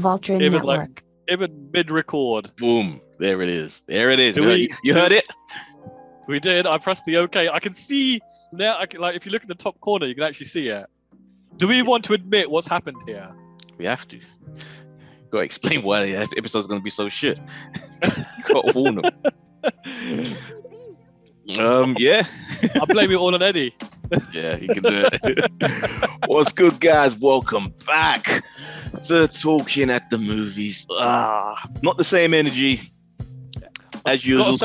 Voltron Even like Network. even mid-record. Boom. There it is. There it is. Do we- You heard it? We did. I pressed the OK. I can see now. Like if you look in the top corner, you can actually see it. Do we want to admit what's happened here? We have to. Gotta explain why the episode's gonna be so shit. Gotta warn them. Yeah. I blame it all on Eddie. Yeah, you can do it. What's good, guys? Welcome back to Talking at the Movies. Not the same energy as usual.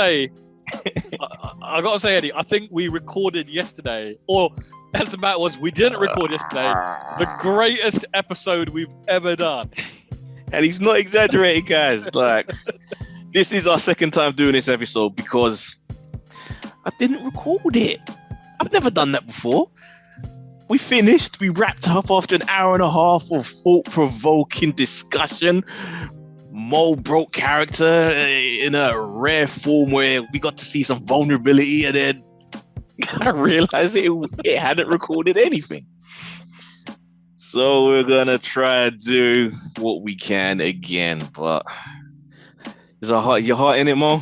I gotta say, Eddie, I think we recorded yesterday, or as the matter was, we didn't record yesterday, the greatest episode we've ever done. And he's not exaggerating, guys. Like, this is our second time doing this episode because I didn't record it. I've never done that before. We finished, we wrapped up after an hour and a half of thought-provoking discussion. Mo broke character in a rare form where we got to see some vulnerability, and then I realized it hadn't recorded anything. So we're gonna try and do what we can again, but is your heart in it, Mo?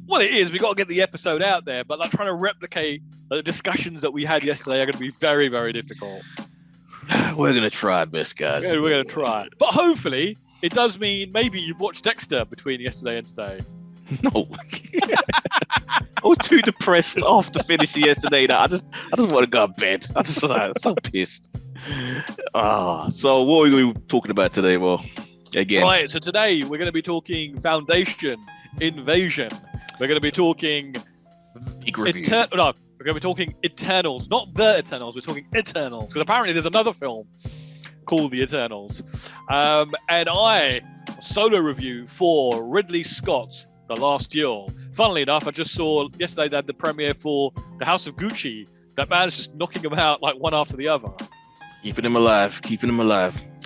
Well, it is. We got to get the episode out there, but like trying to replicate the discussions that we had yesterday are going to be very, very difficult. We're gonna try our best, guys. Yeah, we're going to try, but hopefully it does mean maybe you've watched Dexter between yesterday and today. No, I was too depressed after finishing yesterday. That I just want to go to bed. I'm so pissed. So what are we talking about today, Mo? Again, Right. So today we're going to be talking Foundation, Invasion. We're going to be talking big review. we're going to be talking Eternals, not the Eternals. We're talking Eternals because apparently there's another film called The Eternals. And solo review for Ridley Scott's The Last Duel. Funnily enough, I just saw yesterday they had the premiere for The House of Gucci. That man's just knocking them out like one after the other. Keeping them alive.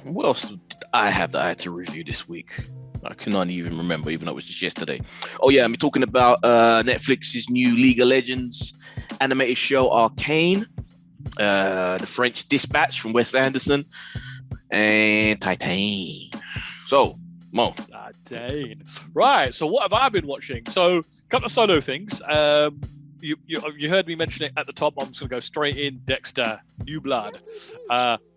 What else did I have that I had to review this week? I cannot even remember, even though it was just yesterday. Oh yeah, I'm talking about Netflix's new League of Legends animated show Arcane, the French Dispatch from Wes Anderson, and Titan. So, Mo. Dane. Right, so what have I been watching? So, a couple of solo things. You heard me mention it at the top. I'm just going to go straight in. Dexter, New Blood.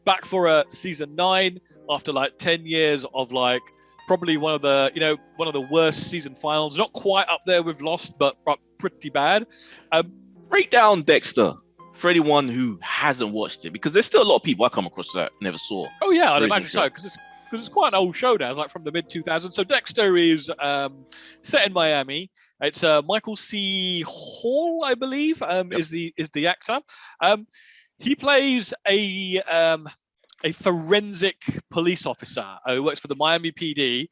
Back for a season 9 after like 10 years of like probably one of the worst season finals. Not quite up there with Lost, but pretty bad. Break down Dexter for anyone who hasn't watched it, because there's still a lot of people I come across that never saw. Oh yeah, I'd original imagine so, because it's quite an old show now. It's like from the mid 2000s. So Dexter is set in Miami. It's Michael C. Hall, I believe, is the actor. He plays a forensic police officer who works for the Miami PD,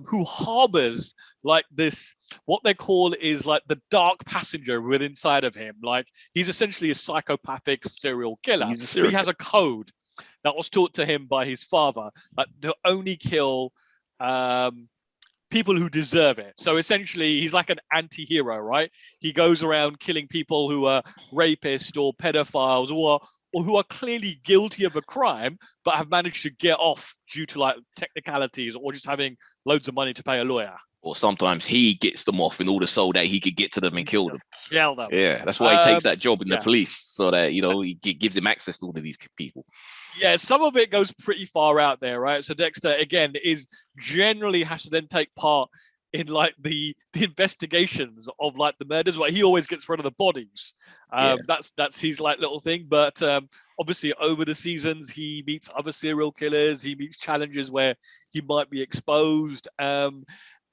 who harbors like this, what they call is like the dark passenger within inside of him. Like he's essentially a psychopathic serial killer. He has a code that was taught to him by his father, like to only kill people who deserve it. So essentially, he's like an anti-hero, right? He goes around killing people who are rapists or pedophiles or who are clearly guilty of a crime, but have managed to get off due to like technicalities or just having loads of money to pay a lawyer. Or sometimes he gets them off in order so that he could get to them and kill them. Kill them. Yeah, that's why he takes that job in the police, so that, he gives him access to all of these people. Yeah, some of it goes pretty far out there, right? So Dexter, again, generally has to then take part in like the investigations of like the murders, where he always gets rid of the bodies. That's his like little thing. But obviously over the seasons, he meets other serial killers. He meets challenges where he might be exposed.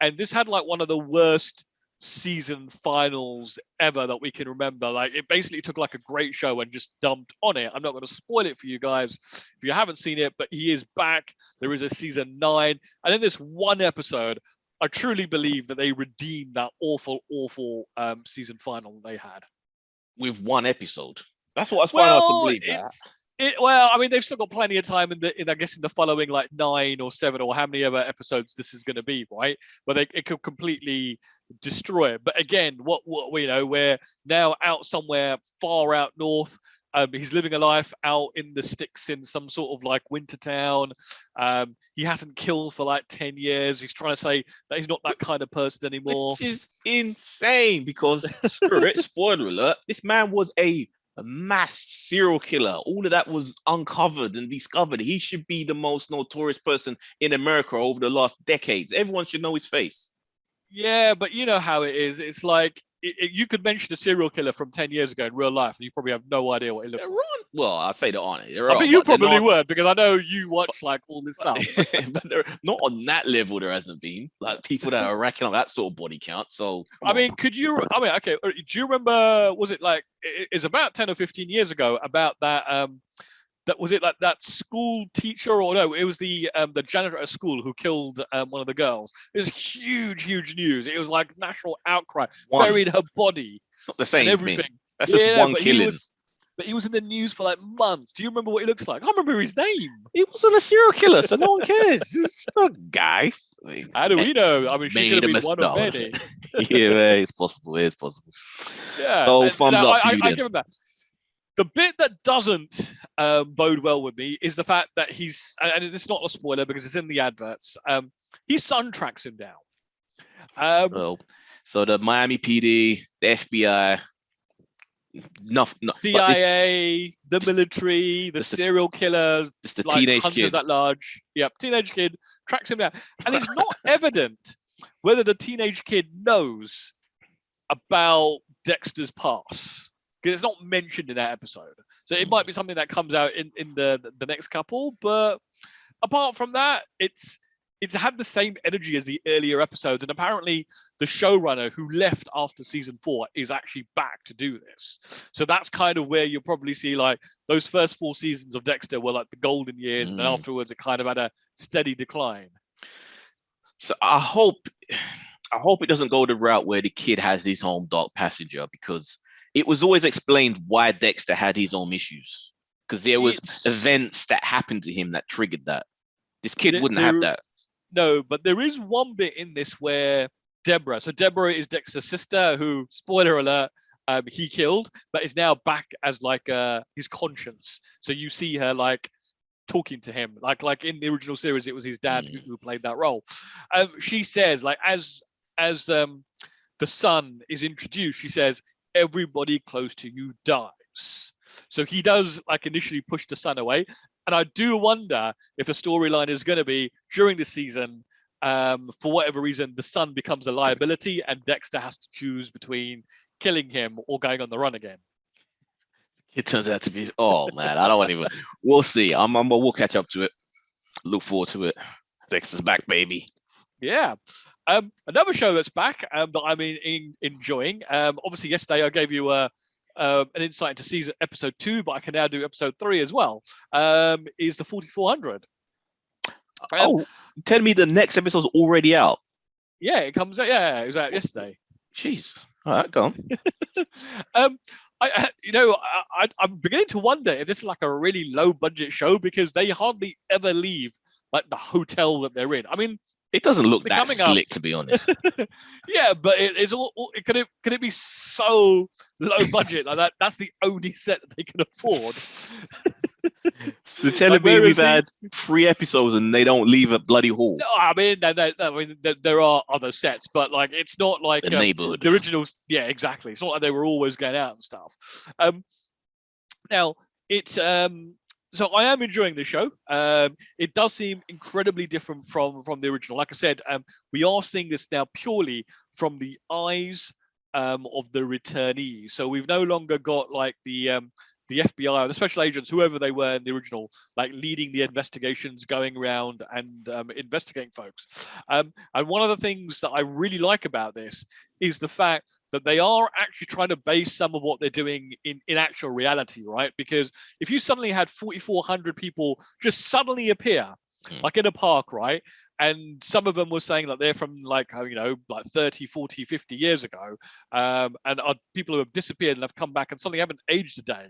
And this had like one of the worst season finals ever that we can remember. Like it basically took like a great show and just dumped on it. I'm not going to spoil it for you guys if you haven't seen it, but he is back. There is a season 9, and in this one episode, I truly believe that they redeemed that awful season final they had with one episode. That's what I find hard to believe. Well, I mean, they've still got plenty of time in the following like 9 or 7 or how many ever episodes this is going to be, right? But it could completely destroy it. But again, what we know, we're now out somewhere far out north. He's living a life out in the sticks in some sort of like winter town. He hasn't killed for like 10 years. He's trying to say that he's not that kind of person anymore. Which is insane because, spoiler alert, this man was a mass serial killer. All of that was uncovered and discovered. He should be the most notorious person in America over the last decades. Everyone should know his face. Yeah, but you know how it is. It's like you could mention a serial killer from 10 years ago in real life, and you probably have no idea what he looked like. Well, I'd say there aren't. I mean, you probably would, because I know you watch like all this stuff. But not on that level. There hasn't been like people that are racking up that sort of body count. So I mean, okay, do you remember? Was it like it's about 10 or 15 years ago about that? That was it like that school teacher, or no? It was the janitor at school who killed one of the girls. It was huge news. It was like national outcry. Buried her body. It's not the same everything. Thing. That's just one killing. But he was in the news for like months. Do you remember what he looks like? I can't remember his name. He wasn't a serial killer, so no one cares. He's just a guy. How do we know? I mean, she could have been one of many. Yeah, it's possible. It's possible. Yeah. So thumbs up for you. I give him that. The bit that doesn't bode well with me is the fact that and it's not a spoiler because it's in the adverts, his son tracks him down. So the Miami PD, the FBI, CIA, the military, the serial killer, it's the like teenage hunters kid at large. Yep, teenage kid tracks him down. And it's not evident whether the teenage kid knows about Dexter's past. Because it's not mentioned in that episode. So it might be something that comes out in the next couple. But apart from that, it's had the same energy as the earlier episodes. And apparently the showrunner who left after season 4 is actually back to do this. So that's kind of where you'll probably see like those first 4 seasons of Dexter were like the golden years. And then afterwards it kind of had a steady decline. So I hope it doesn't go the route where the kid has his own dark passenger, because it was always explained why Dexter had his own issues, because there was events that happened to him that triggered that. This kid wouldn't have that. No, but there is one bit in this where Deborah is Dexter's sister, who, spoiler alert, he killed, but is now back as like his conscience. So you see her like talking to him, like in the original series, it was his dad who played that role. She says, like, as the son is introduced, she says, everybody close to you dies. So he does like initially push the son away. And I do wonder if the storyline is going to be during the season, for whatever reason, the son becomes a liability and Dexter has to choose between killing him or going on the run again. It turns out to be, oh man, I don't want to even, we'll see. We'll catch up to it. Look forward to it. Dexter's back, baby. Yeah. Another show that's back that I'm enjoying. Obviously, yesterday I gave you an insight into episode 2, but I can now do episode 3 as well. Is the 4400. Tell me the next episode's already out. Yeah, it comes out. Yeah, it was out yesterday. Jeez. All right, go on. I'm beginning to wonder if this is like a really low budget show, because they hardly ever leave like the hotel that they're in. I mean, it doesn't look that slick, to be honest. Yeah, but it's all. Could it be so low budget like that? That's the only set that they can afford. So telling me we've had 3 episodes and they don't leave a bloody hall. No, I mean, there are other sets, but like it's not like the neighborhood. The originals. Yeah, exactly. It's not like they were always going out and stuff. Now it's So I am enjoying the show. It does seem incredibly different from the original. Like I said, we are seeing this now purely from the eyes of the returnees. So we've no longer got like the FBI or the special agents, whoever they were in the original, like leading the investigations, going around and investigating folks. And one of the things that I really like about this is the fact that they are actually trying to base some of what they're doing in actual reality, right? Because if you suddenly had 4,400 people just suddenly appear, like in a park, right? And some of them were saying that they're from like 30, 40, 50 years ago, and are people who have disappeared and have come back and suddenly haven't aged a day.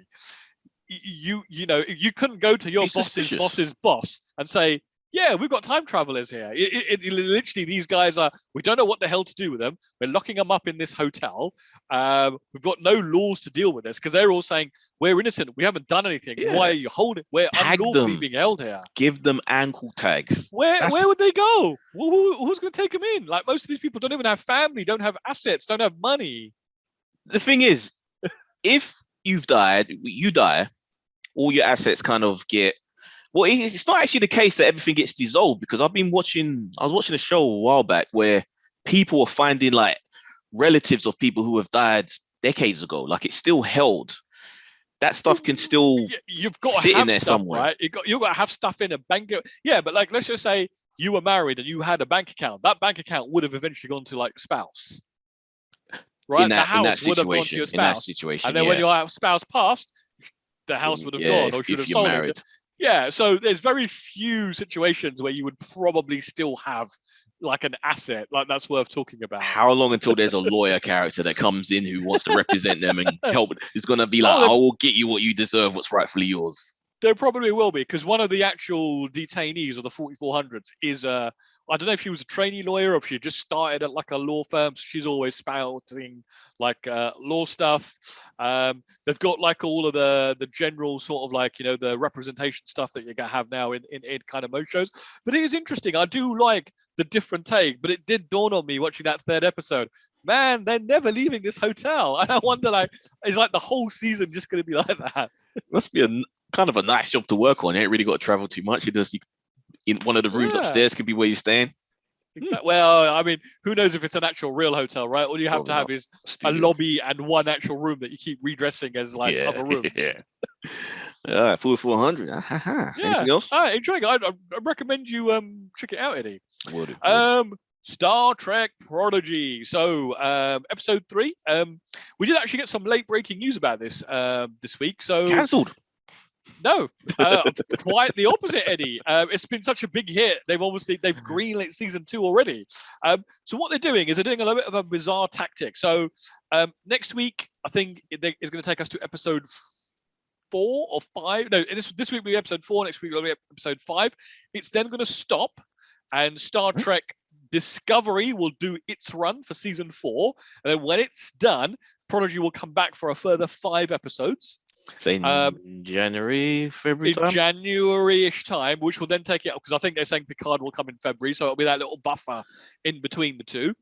You couldn't go to your boss's boss's boss and say, yeah, we've got time travelers here. Literally, these guys we don't know what the hell to do with them. We're locking them up in this hotel. We've got no laws to deal with this because they're all saying, we're innocent. We haven't done anything. Yeah. Why are you holding? We're Tag unlawfully them. being held here. Give them ankle tags. Where would they go? Who's going to take them in? Like, most of these people don't even have family, don't have assets, don't have money. The thing is, if you've died, you die, all your assets kind of get. Well, it's not actually the case that everything gets dissolved, because I was watching a show a while back where people are finding like relatives of people who have died decades ago. Like, it's still held. That stuff can still you've got sit to have in there stuff, somewhere. right? You've got to have stuff in a bank. Yeah, but like, let's just say you were married and you had a bank account. That bank account would have eventually gone to like spouse, right? The house would have gone to your spouse. In that situation, and then when your spouse passed, the house would have gone, or should have sold it. Yeah, so there's very few situations where you would probably still have like an asset like that's worth talking about. How long until there's a lawyer character that comes in who wants to represent them and help? Who's going to be like, I will get you what you deserve, what's rightfully yours. There probably will be, because one of the actual detainees of the 4400s is I don't know if she was a trainee lawyer or if she just started at like a law firm. So she's always spouting like law stuff. They've got like all of the general sort of like, you know, the representation stuff that you're gonna have now in kind of most shows. But it is interesting. I do like the different take, but it did dawn on me watching that third episode. Man, they're never leaving this hotel. And I wonder, like, is like the whole season just going to be like that? Must be a kind of a nice job to work on. You ain't really got to travel too much. In one of the rooms upstairs could be where you're staying. Well, I mean, who knows if it's an actual real hotel, right? All you have to have is a lobby and one actual room that you keep redressing as like other rooms. Yeah. 4400. Anything else? Intriguing. I recommend you check it out, Eddie. Will do. Star Trek Prodigy. So episode 3. We did actually get some late breaking news about this this week. So cancelled. No, quite the opposite, Eddie. It's been such a big hit. They've greenlit season 2 already. So what they're doing is they're doing a little bit of a bizarre tactic. So next week, I think it's going to take us to episode 4 or 5. No, this week will be episode 4. Next week will be episode 5. It's then going to stop, and Star Trek Discovery will do its run for season 4. And then when it's done, Prodigy will come back for a further 5 episodes. Say January, February time? January-ish time, which will then take it up, because I think they're saying Picard will come in February, so it'll be that little buffer in between the two.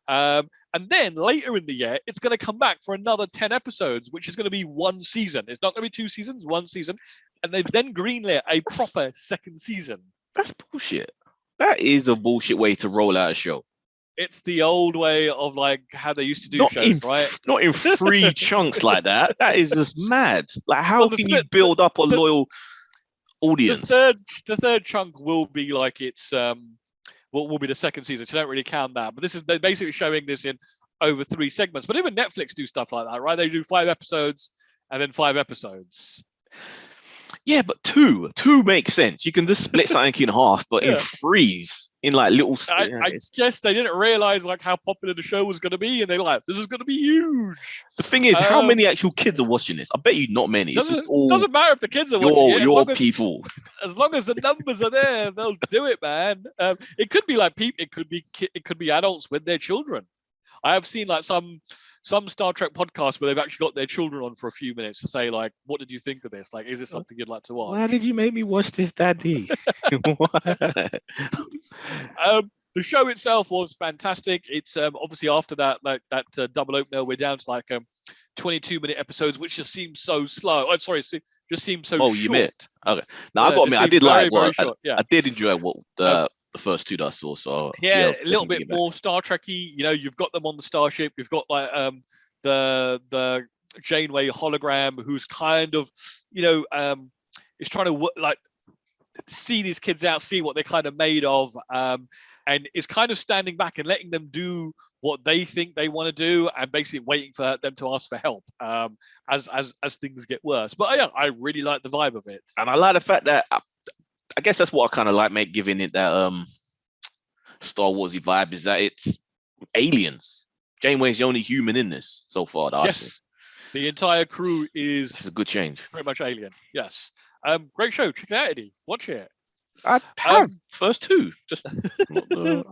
And then later in the year, it's going to come back for another 10 episodes, which is going to be 1 season. It's not going to be 2 seasons, 1 season. And they've then greenlit a proper second season. That's bullshit. That is a bullshit way to roll out a show. It's the old way of like how they used to do shows, right? Not in 3 chunks like that. That is just mad. Like, how can you build up a loyal audience? The third chunk will be like it's will be the second season. So don't really count that. But they're basically showing this in over 3 segments. But even Netflix do stuff like that, right? They do 5 episodes and then 5 episodes. Yeah, but two makes sense. You can just split something in half, but in 3s, in like little. I guess they didn't realize like how popular the show was going to be, and they're like, "This is going to be huge." The thing is, how many actual kids are watching this? I bet you not many. It's just all. Doesn't matter if the kids are watching it. Your people. As long as the numbers are there, they'll do it, man. It could be like people. It could be adults with their children. I have seen like some Star Trek podcasts where they've actually got their children on for a few minutes to say like, "What did you think of this? Like, is this something you'd like to watch?" Why did you make me watch this, Daddy? The show itself was fantastic. It's obviously after that double opener, we're down to like 22-minute episodes, which just seems so slow. I'm sorry, just seems so short. You meant okay. Now I got to admit, I did like what I did enjoy what the first 2 that I saw. So a little bit more Star Trek-y. You know, you've got them on the starship. You've got like the Janeway hologram, who's kind of, you know, is trying to like see these kids out, see what they're kind of made of, and is kind of standing back and letting them do what they think they want to do, and basically waiting for them to ask for help as things get worse. But yeah, I really like the vibe of it, and I like the fact that I guess that's what I kind of like, mate, giving it that Star Warsy vibe, is that it's aliens. Janeway's the only human in this so far. Yes, the entire crew is a good change. Pretty much alien. Yes, great show. Check it out, Eddie. Watch it. I have first two. Just not the...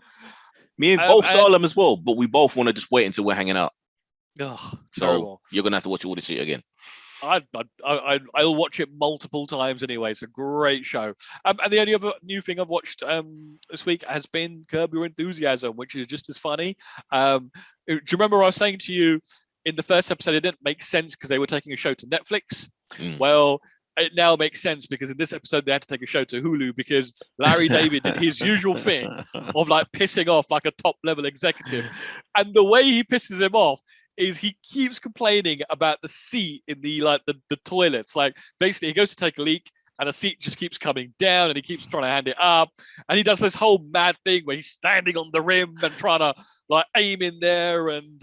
me and both Salem as well, but we both want to just wait until we're hanging out. Oh, so terrible. You're gonna have to watch all this shit again. I'll watch it multiple times anyway. It's a great show. And the only other new thing I've watched this week has been Curb Your Enthusiasm, which is just as funny. Do you remember I was saying to you in the first episode it didn't make sense because they were taking a show to Netflix? Well, it now makes sense because in this episode they had to take a show to Hulu because Larry David did his usual thing of like pissing off like a top level executive, and the way he pisses him off is he keeps complaining about the seat in the toilets. Like basically he goes to take a leak and the seat just keeps coming down and he keeps trying to hand it up. And he does this whole mad thing where he's standing on the rim and trying to like aim in there. And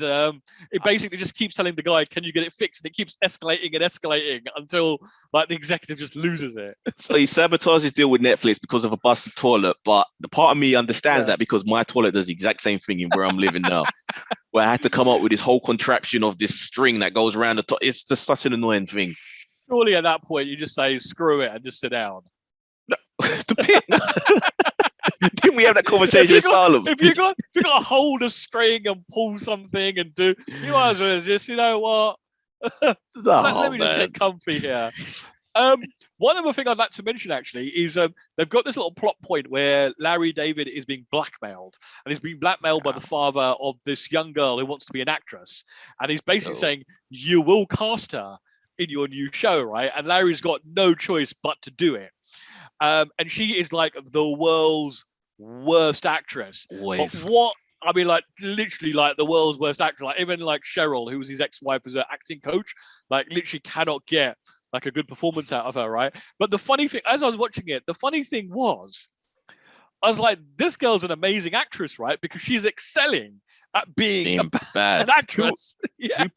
it basically just keeps telling the guy, can you get it fixed? And it keeps escalating until like the executive just loses it. So he sabotages his deal with Netflix because of a busted toilet. But the part of me understands that because my toilet does the exact same thing in where I'm living now. Where I had to come up with this whole contraption of this string that goes around the top. It's just such an annoying thing. Surely at that point you just say screw it and just sit down. No, the pit. Didn't we have that conversation with Salem? If you got to hold a string and pull something and do, you might as well just, you know what? let me just get comfy here. One other thing I'd like to mention actually is they've got this little plot point where Larry David is being blackmailed, and he's being blackmailed by the father of this young girl who wants to be an actress, and he's basically saying, you will cast her in your new show, right? And Larry's got no choice but to do it. And she is like the world's worst actress. Always. But what I mean, like literally like the world's worst actor. Like even like Cheryl, who was his ex-wife, as an acting coach, like literally cannot get like a good performance out of her, right? But the funny thing, as I was watching it, the funny thing was, I was like, this girl's an amazing actress, right? Because she's excelling at being bad. An actress.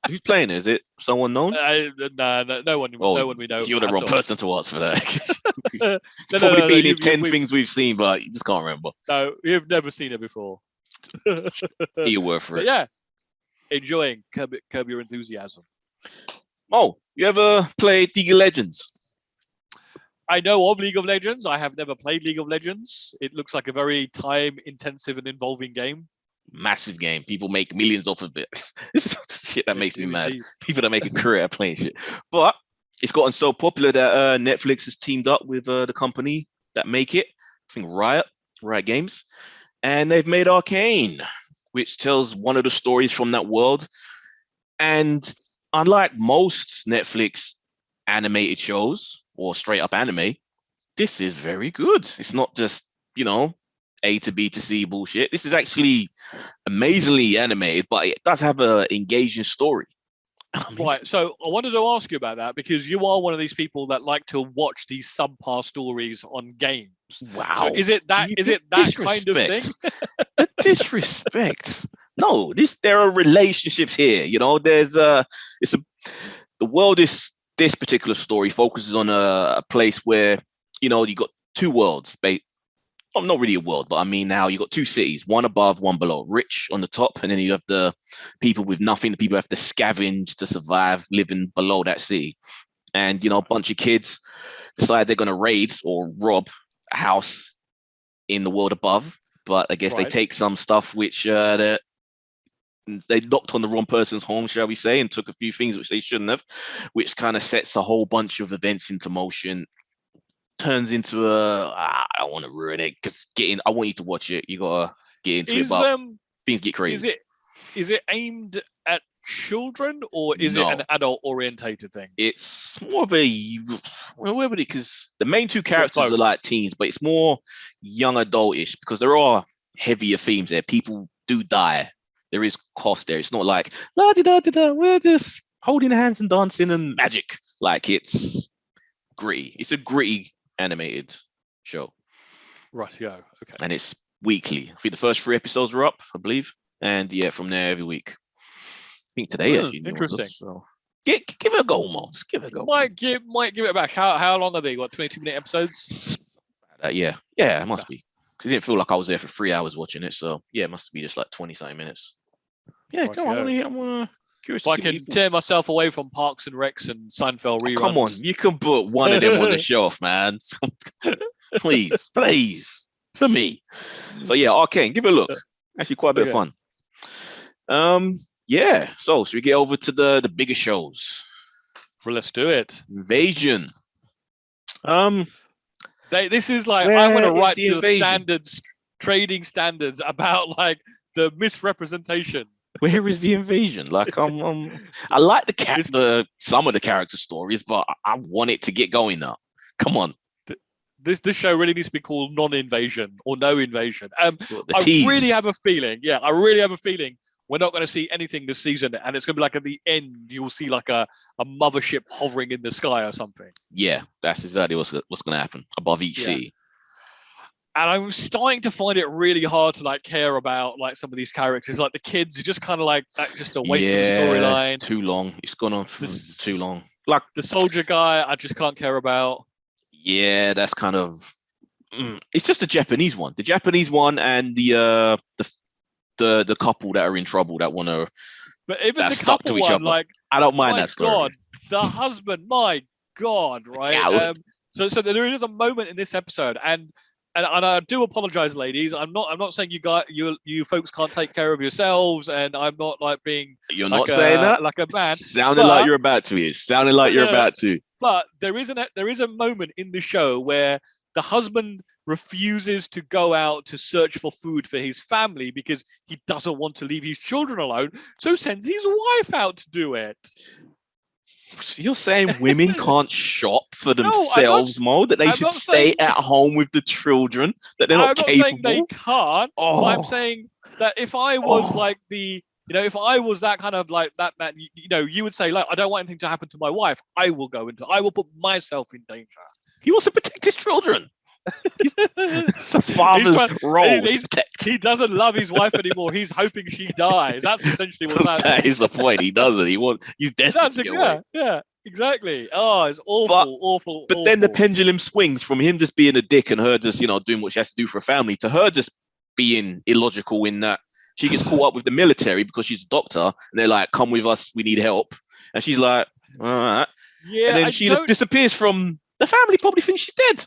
Who's playing? Is it someone known? No one. No one we know. You're the wrong person to ask for that. Probably been in 10 things we've seen, but you just can't remember. No, you've never seen her before. You're worth for it. Yeah, enjoying Curb Your Enthusiasm. Oh, you ever played League of Legends? I know of League of Legends. I have never played League of Legends. It looks like a very time-intensive and involving game. Massive game. People make millions off of it. This is shit that makes me mad. People that make a career at playing shit. But it's gotten so popular that Netflix has teamed up with the company that make it. I think Riot Games. And they've made Arcane, which tells one of the stories from that world. And unlike most Netflix animated shows or straight up anime, this is very good. It's not just, A to B to C bullshit. This is actually amazingly animated, but it does have an engaging story. Right. So I wanted to ask you about that because you are one of these people that like to watch these subpar stories on games. Wow. So is it that kind of thing? The disrespect. No, there are relationships here. The world is this particular story focuses on a place where, you got two worlds. Not really a world, but I mean now you got two cities, one above, one below. Rich on the top, and then you have the people with nothing. The people have to scavenge to survive living below that city. And, a bunch of kids decide they're going to raid or rob a house in the world above. But I guess they take some stuff which they knocked on the wrong person's home, shall we say, and took a few things which they shouldn't have, which kind of sets a whole bunch of events into motion. Turns into I don't want to ruin it because I want you to watch it. You gotta get into it, but things get crazy. Is it aimed at children or is it an adult orientated thing? It's more of because the main two characters are like teens, but it's more young adultish because there are heavier themes there. People do die. There is cost there. It's not like la di da di da. We're just holding hands and dancing and magic. Like it's gritty. It's a gritty animated show. Right, yeah, okay. And it's weekly. I think the first 3 episodes are up, I believe. And yeah, from there every week. I think today actually. Interesting. So give it a go, Mo. Just give it a go. Might give it back. How long are they? What, 22-minute episodes? Yeah, it must be. Because it didn't feel like I was there for 3 hours watching it. So yeah, it must be just like 20-something minutes. Yeah, come on. I want to Curious If to I see what can you thought. tear myself away from Parks and Recs and Seinfeld reruns. Come on, you can put one of them on the shelf, man. Please, please, for me. So yeah, Arcane, give it a look. Actually, quite a bit of fun. Yeah. So should we get over to the bigger shows? Well, let's do it. Invasion. This is like Where I'm going to is write the to the invasion? standards, trading standards about like the misrepresentation. Where is the invasion? Like I like some of the character stories, but I want it to get going now. Come on. This show really needs to be called Non-Invasion or No Invasion. I tease. really have a feeling. Yeah, I really have a feeling we're not going to see anything this season, and it's going to be like at the end you'll see like a mothership hovering in the sky or something. Yeah, that's exactly what's going to happen above each city. And I'm starting to find it really hard to like care about like some of these characters. Like the kids are just kind of like that's just a waste of a storyline. Too long. It's gone on for too long. Like the soldier guy, I just can't care about. Yeah, that's kind of. It's just the Japanese one. The Japanese one and the couple that are in trouble that want to. But even the stuck couple to each one, other. like I don't mind that story. God, the husband, my God, right? So there is a moment in this episode, and I do apologize, ladies. I'm not saying you folks can't take care of yourselves, and I'm not like being. You're like not saying that like a man. Sounding like you're about to. It's sounding like you're about to. But there is a moment in the show where the husband refuses to go out to search for food for his family because he doesn't want to leave his children alone, so sends his wife out to do it. You're saying women can't shop for themselves, Mo? That they should stay at home with the children? That they're not capable? I'm not saying they can't, but I'm saying that if I was like if I was that kind of like that man, you would say, like, I don't want anything to happen to my wife. I will put myself in danger. He wants to protect his children. It's a father's role. He doesn't love his wife anymore. He's hoping she dies. That's essentially what's happening. That is the point. He doesn't. He's desperate to get away. Yeah, exactly. Oh, it's awful. But then the pendulum swings from him just being a dick and her just, doing what she has to do for a family to her just being illogical in that she gets caught up with the military because she's a doctor and they're like, come with us, we need help. And she's like, all right. Yeah. And then she just disappears from the family, probably thinks she's dead.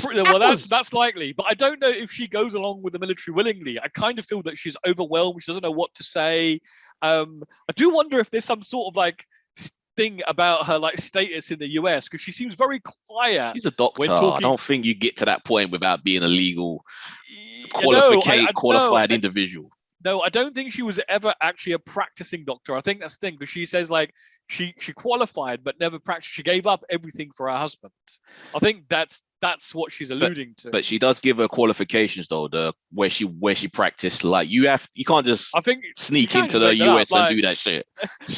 Well, that's likely, but I don't know if she goes along with the military willingly. I kind of feel that she's overwhelmed. She doesn't know what to say. I do wonder if there's some sort of like thing about her like status in the US because she seems very quiet. She's a doctor. I don't think you get to that point without being a legal qualified individual. No, I don't think she was ever actually a practicing doctor. I think that's the thing because she says like she qualified but never practiced. She gave up everything for her husband. I think that's what she's alluding to. But she does give her qualifications though. Where she practiced. Like you can't just sneak into the US and do that shit.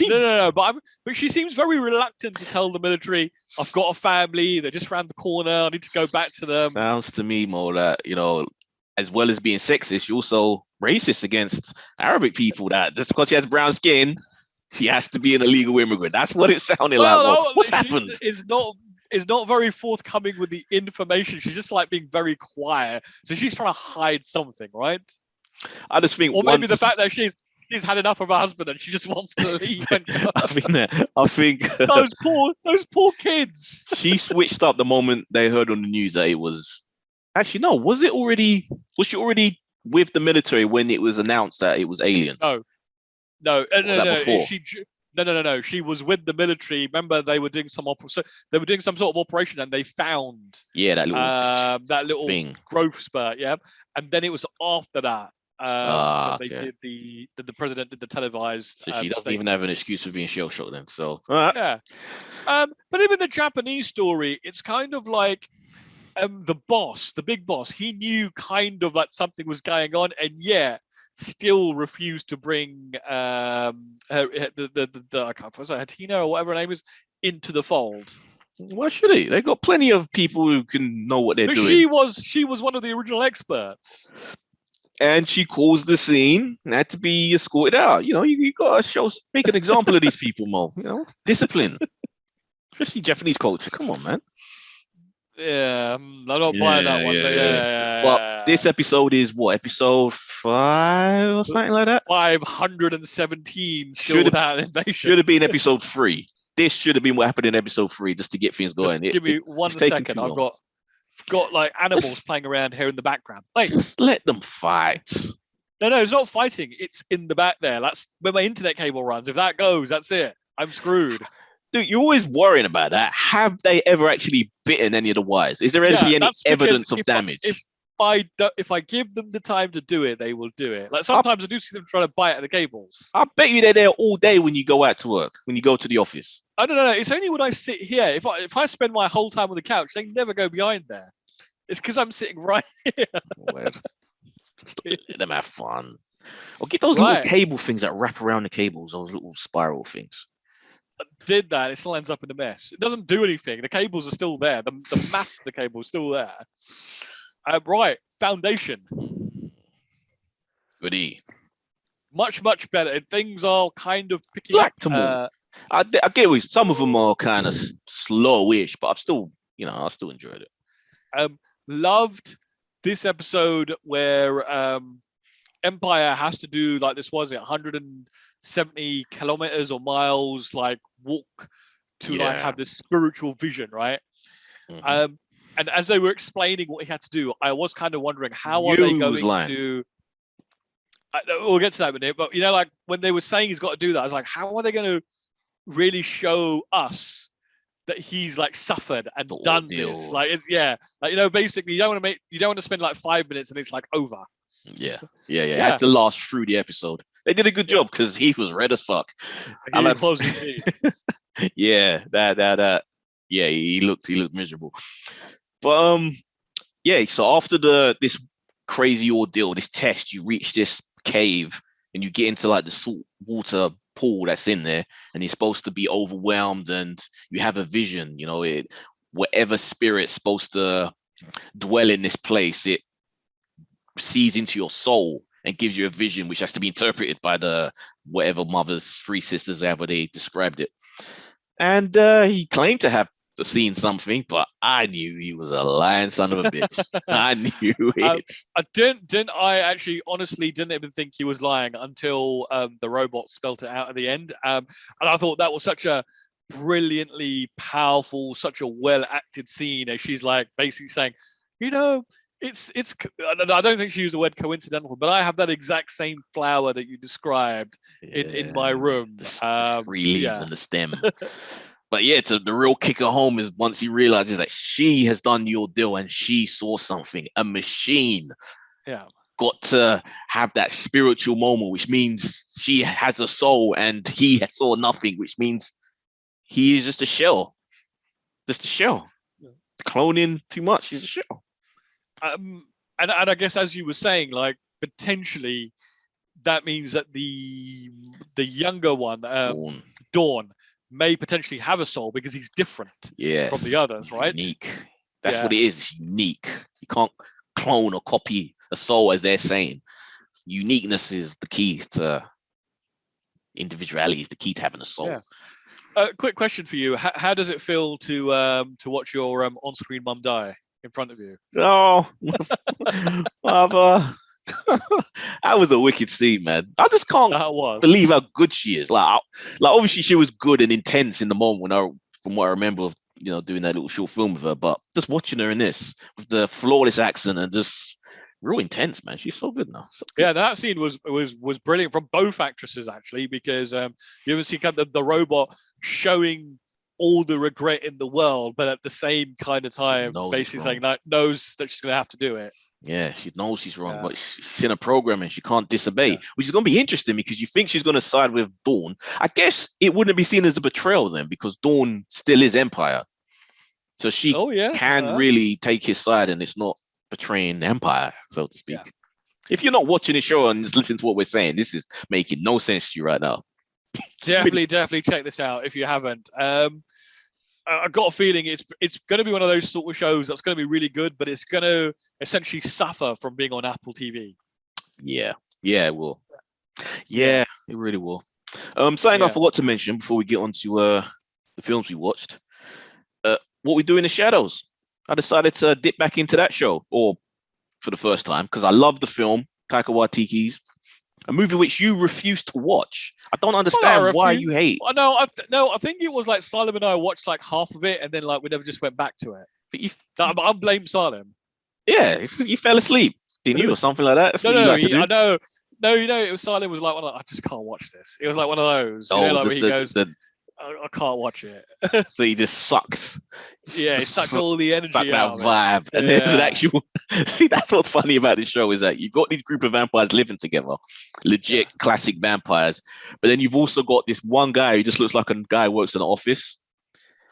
No. But she seems very reluctant to tell the military, I've got a family. They're just around the corner. I need to go back to them. Sounds to me more that as well as being sexist, you're also racist against Arabic people. That just because she has brown skin, she has to be an illegal immigrant. That's what it sounded like. No, what's happened? Is not very forthcoming with the information. She's just like being very quiet. So she's trying to hide something, right? I just think, or maybe the fact that she's had enough of her husband and she just wants to leave. I think those poor kids. She switched up the moment they heard on the news that it was. Actually, no. Was she already with the military when it was announced that it was aliens? No. No. She was with the military. Remember, they were doing some sort of operation, and they found that little thing. growth spurt. Yeah, and then it was after that did the president did the televised. So she doesn't even have an excuse for being shell shocked then. So yeah, but even the Japanese story, it's kind of like. The big boss, he knew kind of like something was going on, and still refused to bring I can't Hatina or whatever her name is into the fold. Why should he? They got plenty of people who can know what they're doing. She was one of the original experts, and she caused the scene and had to be escorted out. You got to make an example of these people, Mo. Discipline, especially Japanese culture. Come on, man. Yeah, I'm not buying that one. But Well, yeah. this episode is what, episode 5 or something like that? 517 still Should have without an invasion. should have been episode 3. This should have been what happened in episode 3, just to get things going. Just give me one it's taking second. too I've long. got like animals playing around here in the background. Like, Just let them fight. no, it's not fighting. It's in the back there. That's where my internet cable runs. If that goes, that's it. I'm screwed. Dude, you're always worrying about that. Have they ever actually bitten any of the wires? Is there actually any evidence of damage? If I give them the time to do it, they will do it. Like sometimes I do see them trying to bite at the cables. I bet you they're there all day when you go out to work, when you go to the office. I don't know. It's only when I sit here. If I spend my whole time on the couch, they never go behind there. It's because I'm sitting right here. Just let them have fun. Or get those little cable things that wrap around the cables, those little spiral things. Did that, it still ends up in a mess. It doesn't do anything. The cables are still there. The mass of the cable is still there. Right, foundation. Goodie. Much better. Things are kind of picking Like up. I get with some of them are kind of slowish, but I've still, I still enjoyed it. Loved this episode where Empire has to do like this, was it 170 kilometers or miles, like walk to like have this spiritual vision, right? Mm-hmm. And as they were explaining what he had to do, I was kind of wondering how are they going to. We'll get to that in a minute, but like when they were saying he's got to do that, I was like, how are they going to really show us that he's like suffered and done this? Like, basically, you don't want to spend like 5 minutes and it's like over. Yeah. Had to last through the episode. They did a good job because he was red as fuck. He looked miserable. But so after this crazy ordeal, this test, you reach this cave and you get into like the salt water pool that's in there, and you're supposed to be overwhelmed, and you have a vision. Whatever spirit's supposed to dwell in this place, it sees into your soul and gives you a vision, which has to be interpreted by the whatever mother's 3 sisters, however they described it. And he claimed to have seen something, but I knew he was a lying son of a bitch. I knew it. I honestly didn't even think he was lying until the robot spelt it out at the end. And I thought that was such a brilliantly powerful, such a well acted scene, as she's like basically saying, it's I don't think she used the word coincidental, but I have that exact same flower that you described in my room. The 3 leaves and the stem. But the real kicker home is once he realizes that she has done the ordeal and she saw something, a machine. Yeah. Got to have that spiritual moment, which means she has a soul and he saw nothing, which means he is just a shell. Just a shell. Yeah. Cloning too much, he's a shell. And I guess as you were saying, like potentially that means that the younger one, Dawn, may potentially have a soul because he's different from the others, right? Unique. That's what it is. Unique. You can't clone or copy a soul, as they're saying. Uniqueness is the key to individuality, is the key to having a soul. Quick question for you: how does it feel to watch your on-screen mum die in front of you? Oh, mother. That was a wicked scene, man. I just can't believe how good she is. Like obviously she was good and intense in the moment from what I remember of doing that little short film with her. But just watching her in this with the flawless accent and just real intense, man. She's so good now. So good. Yeah, that scene was brilliant from both actresses actually, because you ever see kind of the robot showing all the regret in the world, but at the same kind of time, basically saying that knows that she's going to have to do it. Yeah, she knows she's wrong, but she's in a program and she can't disobey, which is going to be interesting because you think she's going to side with Dawn. I guess it wouldn't be seen as a betrayal then, because Dawn still is Empire. So she can really take his side and it's not betraying Empire, so to speak. Yeah. If you're not watching the show and just listening to what we're saying, this is making no sense to you right now. Definitely check this out if you haven't. I got a feeling it's going to be one of those sort of shows that's going to be really good, but it's going to essentially suffer from being on Apple TV. Yeah, it will. Yeah, it really will. Something I forgot to mention before we get on to the films we watched. What We Do in the Shadows. I decided to dip back into that show, or for the first time, because I love the film Taika Waititi's, a movie which you refuse to watch. I don't understand why you hate. No, I think it was like Salem and I watched like half of it, and then like we never just went back to it. But I blame Salem. Yeah, you fell asleep, didn't you, or something like that? That's what you like to do. I know. No, it was Salem was like I just can't watch this. It was like one of those. Like where he goes, I can't watch it. So he just sucks. Yeah, he sucked all the energy sucked out. That vibe. And there's an actual. See, that's what's funny about this show is that you've got these group of vampires living together, legit classic vampires. But then you've also got this one guy who just looks like a guy who works in an office,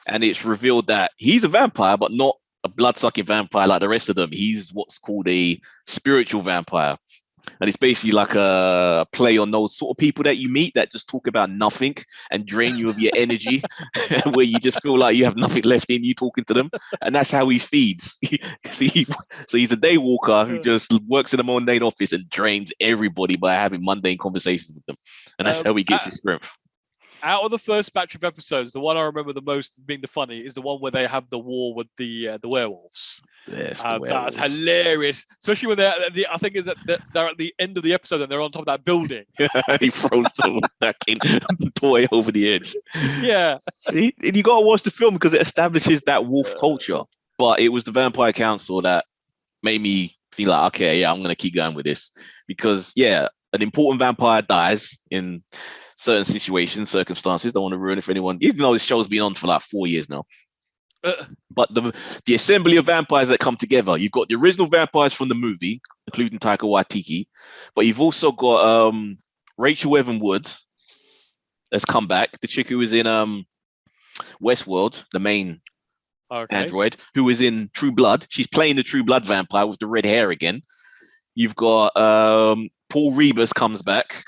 and it's revealed that he's a vampire, but not a blood-sucking vampire like the rest of them. He's what's called a spiritual vampire. And it's basically like a play on those sort of people that you meet that just talk about nothing and drain you of your energy, where you just feel like you have nothing left in you talking to them. And that's how he feeds. So he's a day walker who just works in a mundane office and drains everybody by having mundane conversations with them. And that's how he gets his strength. Out of the first batch of episodes, the one I remember the most being the funny is the one where they have the war with the werewolves. Yes, that's hilarious, especially when I think is that they're at the end of the episode and they're on top of that building. He throws the toy over the edge. Yeah, see, and you gotta watch the film because it establishes that wolf culture. But it was the Vampire Council that made me feel like, okay, yeah, I'm gonna keep going with this because an important vampire dies in certain situations, circumstances. Don't want to ruin it for anyone, even though this show's been on for like 4 years now. But the assembly of vampires that come together, you've got the original vampires from the movie, including Taika Waititi, but you've also got Rachel Evan Wood that's come back, the chick who was in Westworld, the main android, who was in True Blood. She's playing the True Blood vampire with the red hair again. You've got Paul Rebus comes back.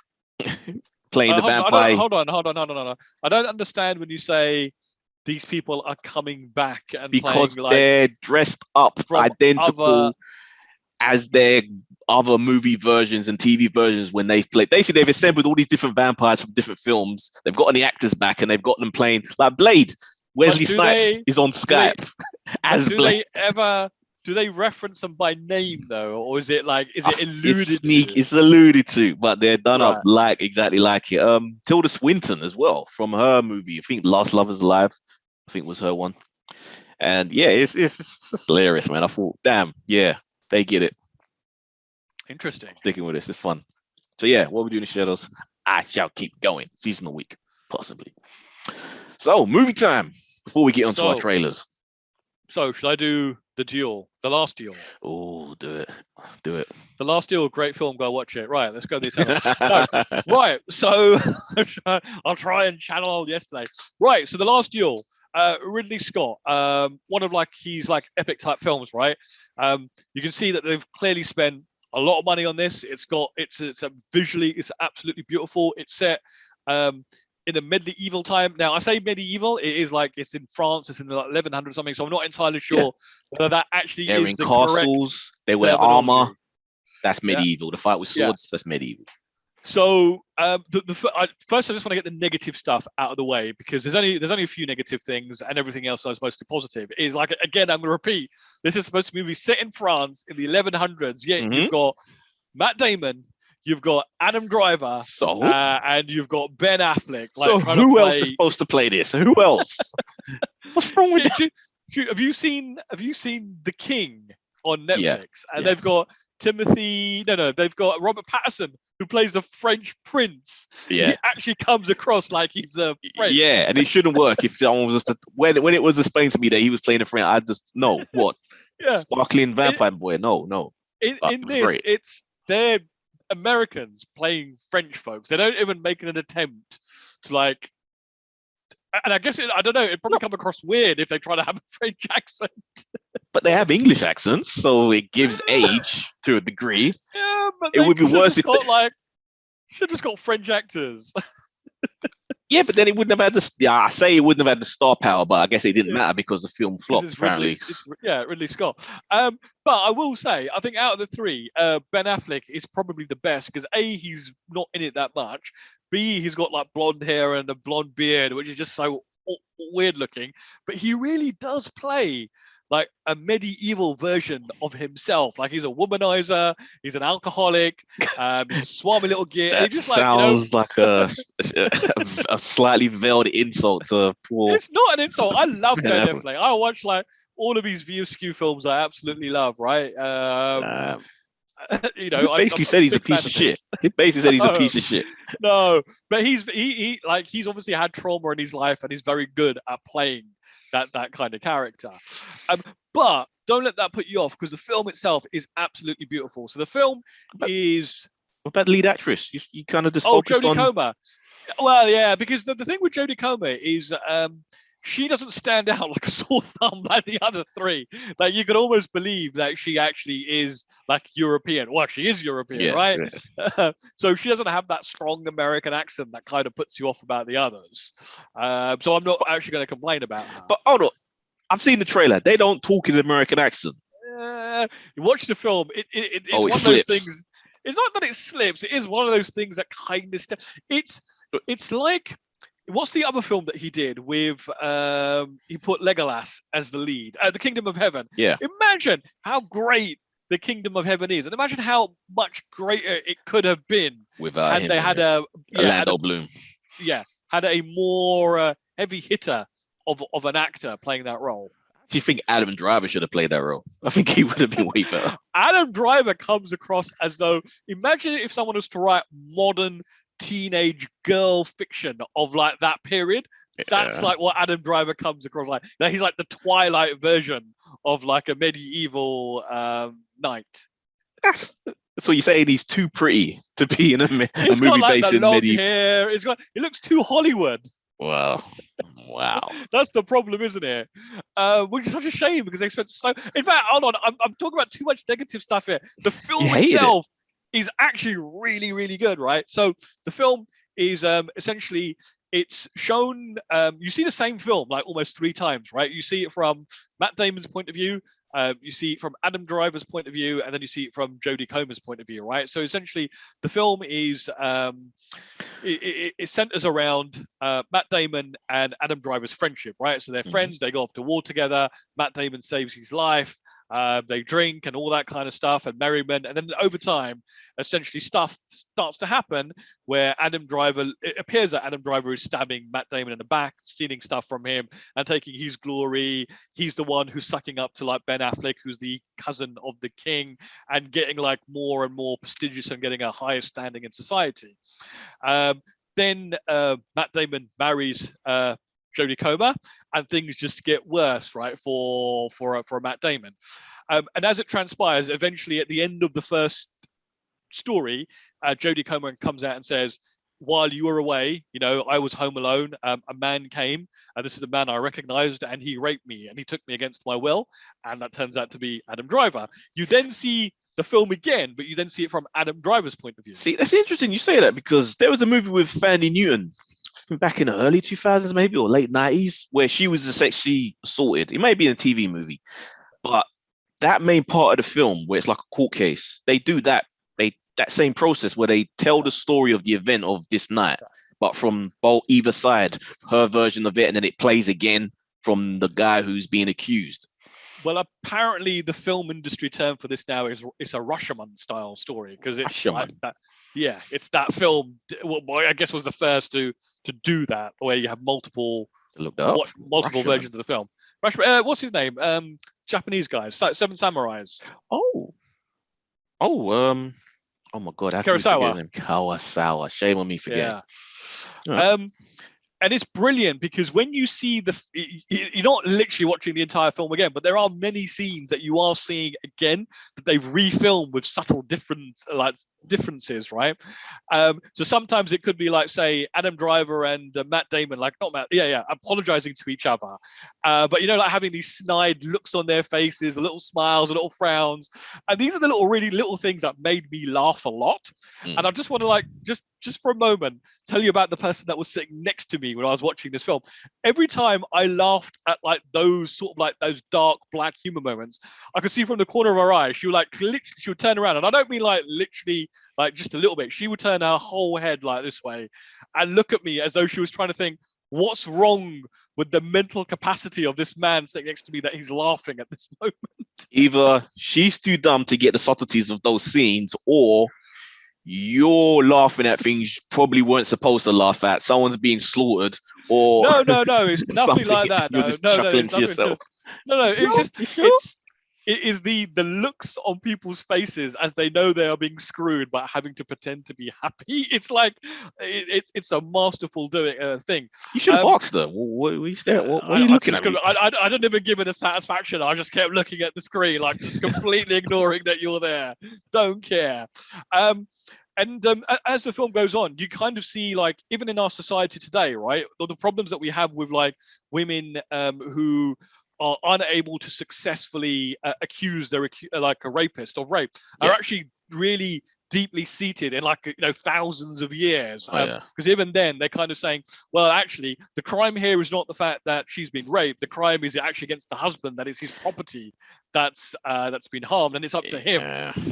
Playing the vampire. Hold on. I don't understand when you say these people are coming back and because playing, they're dressed up identical as their other movie versions and TV versions when they've played. Basically, they've assembled all these different vampires from different films. They've gotten the actors back and they've got them playing like Blade. Wesley Snipes is on Skype as Blade. Do they reference them by name though, or is it alluded to? It's alluded to, but they're done up exactly like it. Tilda Swinton as well from her movie. I think Last Lovers Alive, I think was her one. And yeah, it's just hilarious, man. I thought, damn, yeah, they get it. Interesting. Sticking with this, it's fun. So yeah, what we do in the shadows, I shall keep going. Seasonal week, possibly. So movie time before we get onto our trailers. So should I do The Duel, The Last Duel? Oh, do it. The Last Duel, great film. Go watch it. Right, let's go to the right, so I'll try and channel yesterday. Right, so The Last Duel, Ridley Scott, one of his epic type films, right? You can see that they've clearly spent a lot of money on this. It's visually, it's absolutely beautiful. It's set in a medieval time. Now I say medieval, it is it's in France, it's in the 1100 something, so I'm not entirely sure whether that actually They're is in the castles, they wear armor, that's medieval. The fight with swords, that's medieval. So first I just want to get the negative stuff out of the way because there's only a few negative things and everything else is mostly positive. Is again, I'm going to repeat, this is supposed to be set in France in the 1100s. You've got Matt Damon, you've got Adam Driver, and you've got Ben Affleck. So who else is supposed to play this? Who else? What's wrong with that? Have you seen The King on Netflix? And they've got they've got Robert Pattinson who plays the French prince. Yeah, he actually comes across like he's a French. Yeah, and it shouldn't work if someone was just when it was explained to me that he was playing a French. I just sparkling vampire boy. No. In this, they're Americans playing French folks. They don't even make an attempt to and I guess I don't know. It'd probably come across weird if they try to have a French accent. But they have English accents, so it gives age to a degree. Yeah, but it would be worse if should just got French actors. Yeah, but then it wouldn't have had the. Yeah, I say it wouldn't have had the star power, but I guess it didn't matter because the film flopped. Apparently, Ridley Scott. But I will say, I think out of the three, Ben Affleck is probably the best because A, he's not in it that much. B, he's got blonde hair and a blonde beard, which is just so weird looking. But he really does play like a medieval version of himself. Like he's a womanizer, he's an alcoholic, he's a swami little git. And That he just like, you know, sounds like a slightly veiled insult to poor it's not an insult. I love Ben Ben Affleck. Affleck. I watch like all of his View Askew films. I absolutely love. Right. You He know, just basically said he's a piece of shit. He basically said he's a piece of shit. No, but he like he's obviously had trauma in his life and he's very good at playing that kind of character. But don't let that put you off because the film itself is absolutely beautiful. So the film is What about the lead actress? You kind of just oh focused Jodie on. Comer. Well, yeah, because the thing with Jodie Comer is she doesn't stand out like a sore thumb like the other three. Like you can almost believe that she actually is like European. Well, she is European, right? Yeah. So she doesn't have that strong American accent that kind of puts you off about the others. So I'm not actually going to complain about her. But hold on, I've seen the trailer. They don't talk in an American accent. You watch the film. It's one of those things. It's not that it slips. It is one of those things that kind of It's like. What's the other film that he did with he put Legolas as the lead, The Kingdom of Heaven? Yeah. Imagine how great The Kingdom of Heaven is, and imagine how much greater it could have been without had him. They had Orlando Bloom. Yeah, had a more heavy hitter of an actor playing that role. Do you think Adam Driver should have played that role? I think he would have been way better. Adam Driver comes across as though, imagine if someone was to write modern teenage girl fiction of like that period. That's like what Adam Driver comes across like. Now he's like the Twilight version of like a medieval knight. So you're saying he's too pretty to be in a movie like based in medieval hair. It looks too Hollywood. Wow. That's the problem, isn't it? Which is such a shame because they spent so. In fact, hold on, I'm talking about too much negative stuff here. The film itself is actually really, really good, right? So the film is essentially it's shown. You see the same film like almost 3 times, right? You see it from Matt Damon's point of view. You see it from Adam Driver's point of view, and then you see it from Jodie Comer's point of view, right? So essentially, the film is it centers around Matt Damon and Adam Driver's friendship, right? So they're friends. They go off to war together. Matt Damon saves his life. They drink and all that kind of stuff and merriment. And then over time, essentially stuff starts to happen where it appears that Adam Driver is stabbing Matt Damon in the back, stealing stuff from him and taking his glory. He's the one who's sucking up to like Ben Affleck, who's the cousin of the king and getting like more and more prestigious and getting a higher standing in society. Then Matt Damon marries Jodie Comer, and things just get worse, right, for Matt Damon. And as it transpires, eventually at the end of the first story, Jodie Comer comes out and says, while you were away, you know, I was home alone. A man came, and this is the man I recognized, and he raped me, and he took me against my will, and that turns out to be Adam Driver. You then see the film again, but you then see it from Adam Driver's point of view. See, that's interesting you say that because there was a movie with Fanny Newton back in the early 2000s maybe or late 90s where she was sexually assaulted. It may be in a TV movie, but that main part of the film where it's like a court case, they do that same process where they tell the story of the event of this night, but from either side, her version of it, and then it plays again from the guy who's being accused. Well, apparently the film industry term for this now is it's a Rashomon style story because it's like that. Yeah, it's that film. Well, I guess was the first to do that, where you have multiple versions of the film. What's his name? Japanese guys, Seven Samurais. Oh my God! Kurosawa. Shame on me forgetting. Yeah. And it's brilliant because when you see you're not literally watching the entire film again, but there are many scenes that you are seeing again that they've refilmed with subtle differences, right? So sometimes it could be like, say, Adam Driver and Matt Damon, apologizing to each other, but you know, like having these snide looks on their faces, little smiles, little frowns, and these are the really little things that made me laugh a lot. And I just want to like just for a moment tell you about the person that was sitting next to me when I was watching this film. Every time I laughed at like those sort of like those dark black humor moments, I could see from the corner of her eye, she would turn around, and I don't mean like literally like just a little bit. She would turn her whole head like this way and look at me as though she was trying to think, what's wrong with the mental capacity of this man sitting next to me that he's laughing at this moment. Either she's too dumb to get the subtleties of those scenes, or you're laughing at things you probably weren't supposed to laugh at. Someone's being slaughtered, or No, it's nothing like that. You're No, just no, chuckling it's to nothing. yourself. No, You it's sure? just You sure? it is the looks on people's faces as they know they are being screwed, but having to pretend to be happy. It's like it's a masterful doing thing. You should have asked her. What are you looking at? I didn't even give it a satisfaction. I just kept looking at the screen, like just completely ignoring that you're there. Don't care. And as the film goes on, you kind of see, like, even in our society today, right, the problems that we have with like women who are unable to successfully accuse their like a rapist of rape are actually really deeply seated in, like, thousands of years. Because even then they're kind of saying, well, actually the crime here is not the fact that she's been raped. The crime is actually against the husband, that is his property that's been harmed, and it's up to him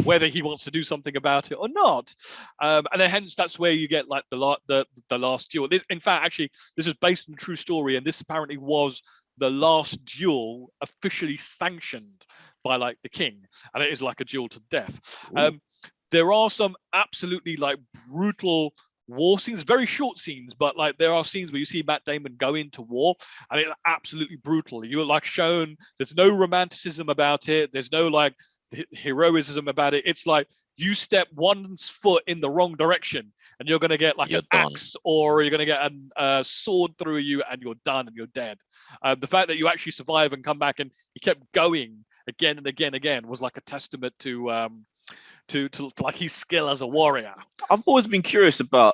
whether he wants to do something about it or not. And then hence that's where you get like the Last Duel. In fact, actually, this is based on a true story, and this apparently was the last duel officially sanctioned by like the king, and it is like a duel to death. There are some absolutely like brutal war scenes, very short scenes, but like there are scenes where you see Matt Damon go into war, and it's absolutely brutal. You're like shown, there's no romanticism about it, there's no like heroism about it. It's like you step one foot in the wrong direction and you're going to get like an axe, or you're going to get a sword through you, and you're done and you're dead. The fact that you actually survive and come back and he kept going again and again was like a testament to like his skill as a warrior. I've always been curious about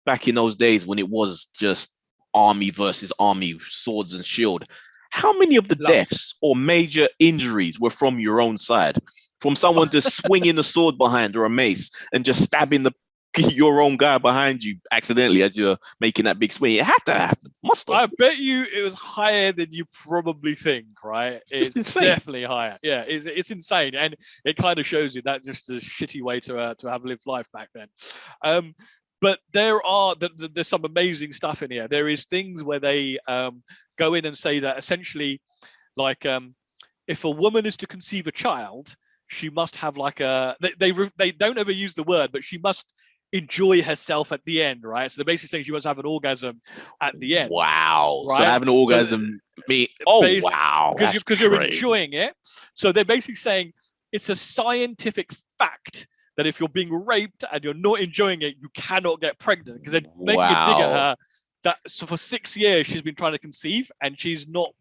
back in those days when it was just army versus army, swords and shield. How many of the deaths or major injuries were from your own side? From someone just swinging a sword behind or a mace and just stabbing your own guy behind you accidentally as you're making that big swing? It had to happen. Must have. I bet you it was higher than you probably think, right? It's definitely higher. Yeah, it's insane. And it kind of shows you that just a shitty way to have lived life back then. But there's some amazing stuff in here. There is things where they go in and say that essentially, like, if a woman is to conceive a child, she must have like they don't ever use the word, but she must enjoy herself at the end, right? So they're basically saying she wants to have an orgasm at the end. Wow. Right? So having an orgasm, wow. Because you're enjoying it. So they're basically saying it's a scientific fact that if you're being raped and you're not enjoying it, you cannot get pregnant, because they're making a dig at her. So for 6 years she's been trying to conceive and she's not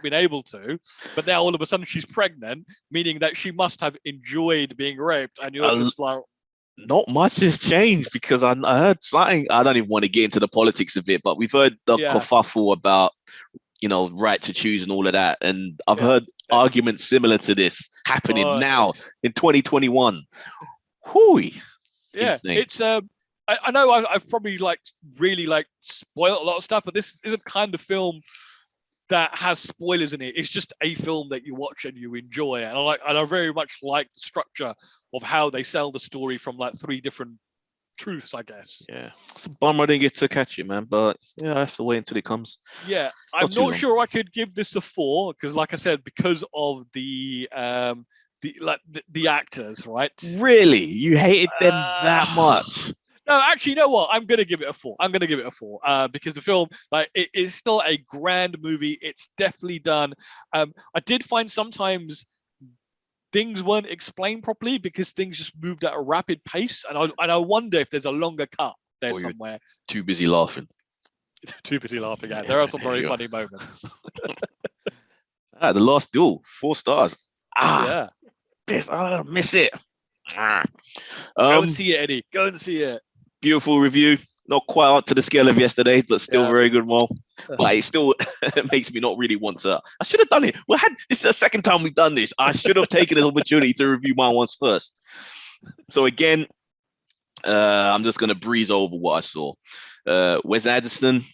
been able to, but now all of a sudden she's pregnant, meaning that she must have enjoyed being raped, and you're just like, not much has changed, because I heard something. I don't even want to get into the politics of it, but we've heard the kerfuffle about right to choose and all of that, and I've heard arguments similar to this happening now in 2021. Hooey. Yeah, it's I know I've probably really spoiled a lot of stuff, but this isn't kind of film that has spoilers in it. It's just a film that you watch and you enjoy, and I very much like the structure of how they sell the story from like 3 different truths, I guess. Yeah, it's a bummer I didn't get to catch it, man. But I have to wait until it comes. Yeah, I'm not sure I could give this a 4, because, like I said, because of the actors, right? Really, you hated them that much? No, actually, you know what? I'm gonna give it a 4. Because the film, it is still a grand movie. It's definitely done. I did find sometimes things weren't explained properly because things just moved at a rapid pace, and I wonder if there's a longer cut there somewhere. Too busy laughing. Too busy laughing at. There are some very funny moments. The Last Duel, 4 stars. Yeah. I miss it. Go and see it, Eddie. Go and see it. Beautiful review. Not quite up to the scale of yesterday, but still very good one. But it still makes me not really want to. I should have done it. This is the second time we've done this. I should have taken this opportunity to review mine once first. So again, I'm just going to breeze over what I saw. Wes Anderson,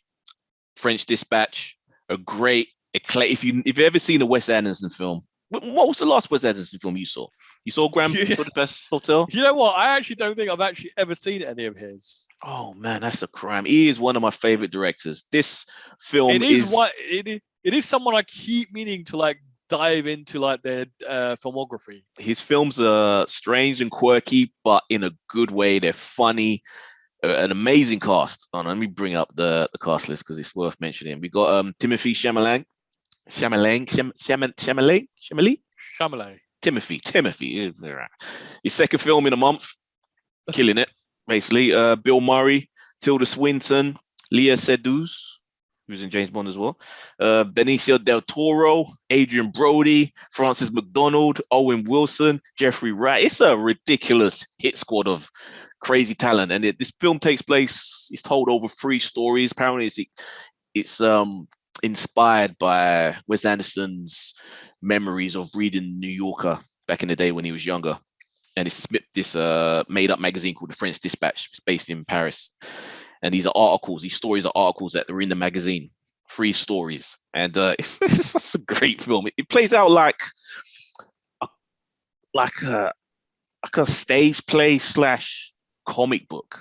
French Dispatch, a great eclectic. If you've ever seen a Wes Anderson film, what was the last Wes Anderson film you saw? You saw Grand Budapest Hotel? You know what? I actually don't think I've actually ever seen any of his. Oh man, that's a crime. He is one of my favorite directors. This film It is someone I keep meaning to like dive into like their filmography. His films are strange and quirky, but in a good way. They're funny. An amazing cast. Oh, no, let me bring up the cast list because it's worth mentioning. We got Timothy Chalamet. Timothy. His second film in a month, killing it. Basically, Bill Murray, Tilda Swinton, Leah Seydoux, who's in James Bond as well, Benicio del Toro, Adrian Brody, Francis McDonald, Owen Wilson, Jeffrey Wright. It's a ridiculous hit squad of crazy talent, and this film takes place. It's told over 3 stories. Apparently, it's inspired by Wes Anderson's memories of reading New Yorker back in the day when he was younger. And it's this made-up magazine called the French Dispatch. It's based in Paris. And these stories are articles that are in the magazine. 3 stories. And it's just a great film. It plays out like a stage play / comic book.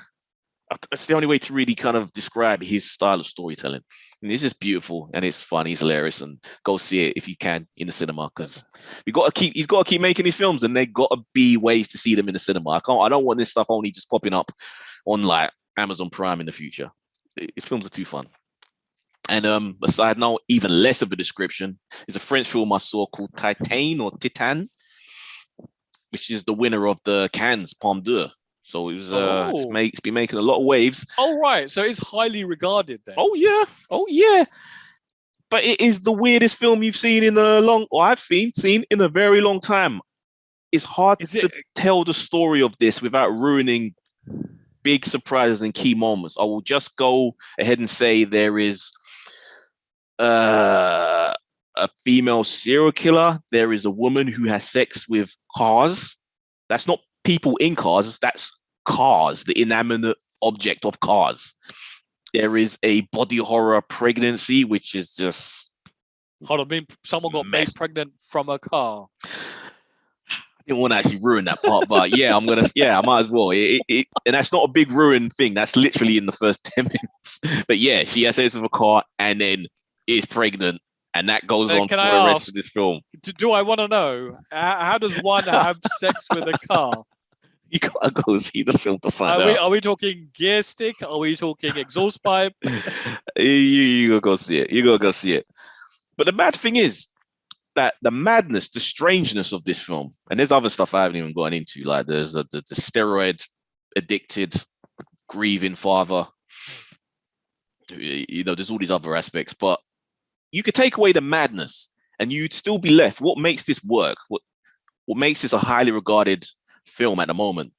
That's the only way to really kind of describe his style of storytelling. And it's just beautiful and it's funny, it's hilarious, and go see it if you can in the cinema, because he's got to keep making these films, and they got to be ways to see them in the cinema. I don't want this stuff only just popping up on like Amazon Prime in the future. His films are too fun. And a side note, even less of a description, is a French film I saw called Titan, which is the winner of the Cannes Palme d'Or. So it was it's been making a lot of waves. Oh right, so it's highly regarded then. Oh yeah. But it is the weirdest film you've seen I've seen in a very long time. It's hard to tell the story of this without ruining big surprises and key moments. I will just go ahead and say there is a female serial killer. There is a woman who has sex with cars. That's not people in cars. That's cars, the inanimate object of cars. There is a body horror pregnancy, which is just... Hold on, someone got made pregnant from a car. I didn't want to actually ruin that part, but yeah, I might as well. And that's not a big ruin thing. That's literally in the first 10 minutes. But yeah, she has sex with a car and then is pregnant, and that goes on for the rest of this film. Do I want to know, how does one have sex with a car? You gotta go see the film to find out. Are we talking gear stick? Are we talking exhaust pipe? You gotta go see it. You gotta go see it. But the mad thing is that the madness, the strangeness of this film, and there's other stuff I haven't even gone into, like there's the steroid addicted, grieving father. There's all these other aspects, but you could take away the madness and you'd still be left. What makes this work? What makes this a highly regarded film at the moment?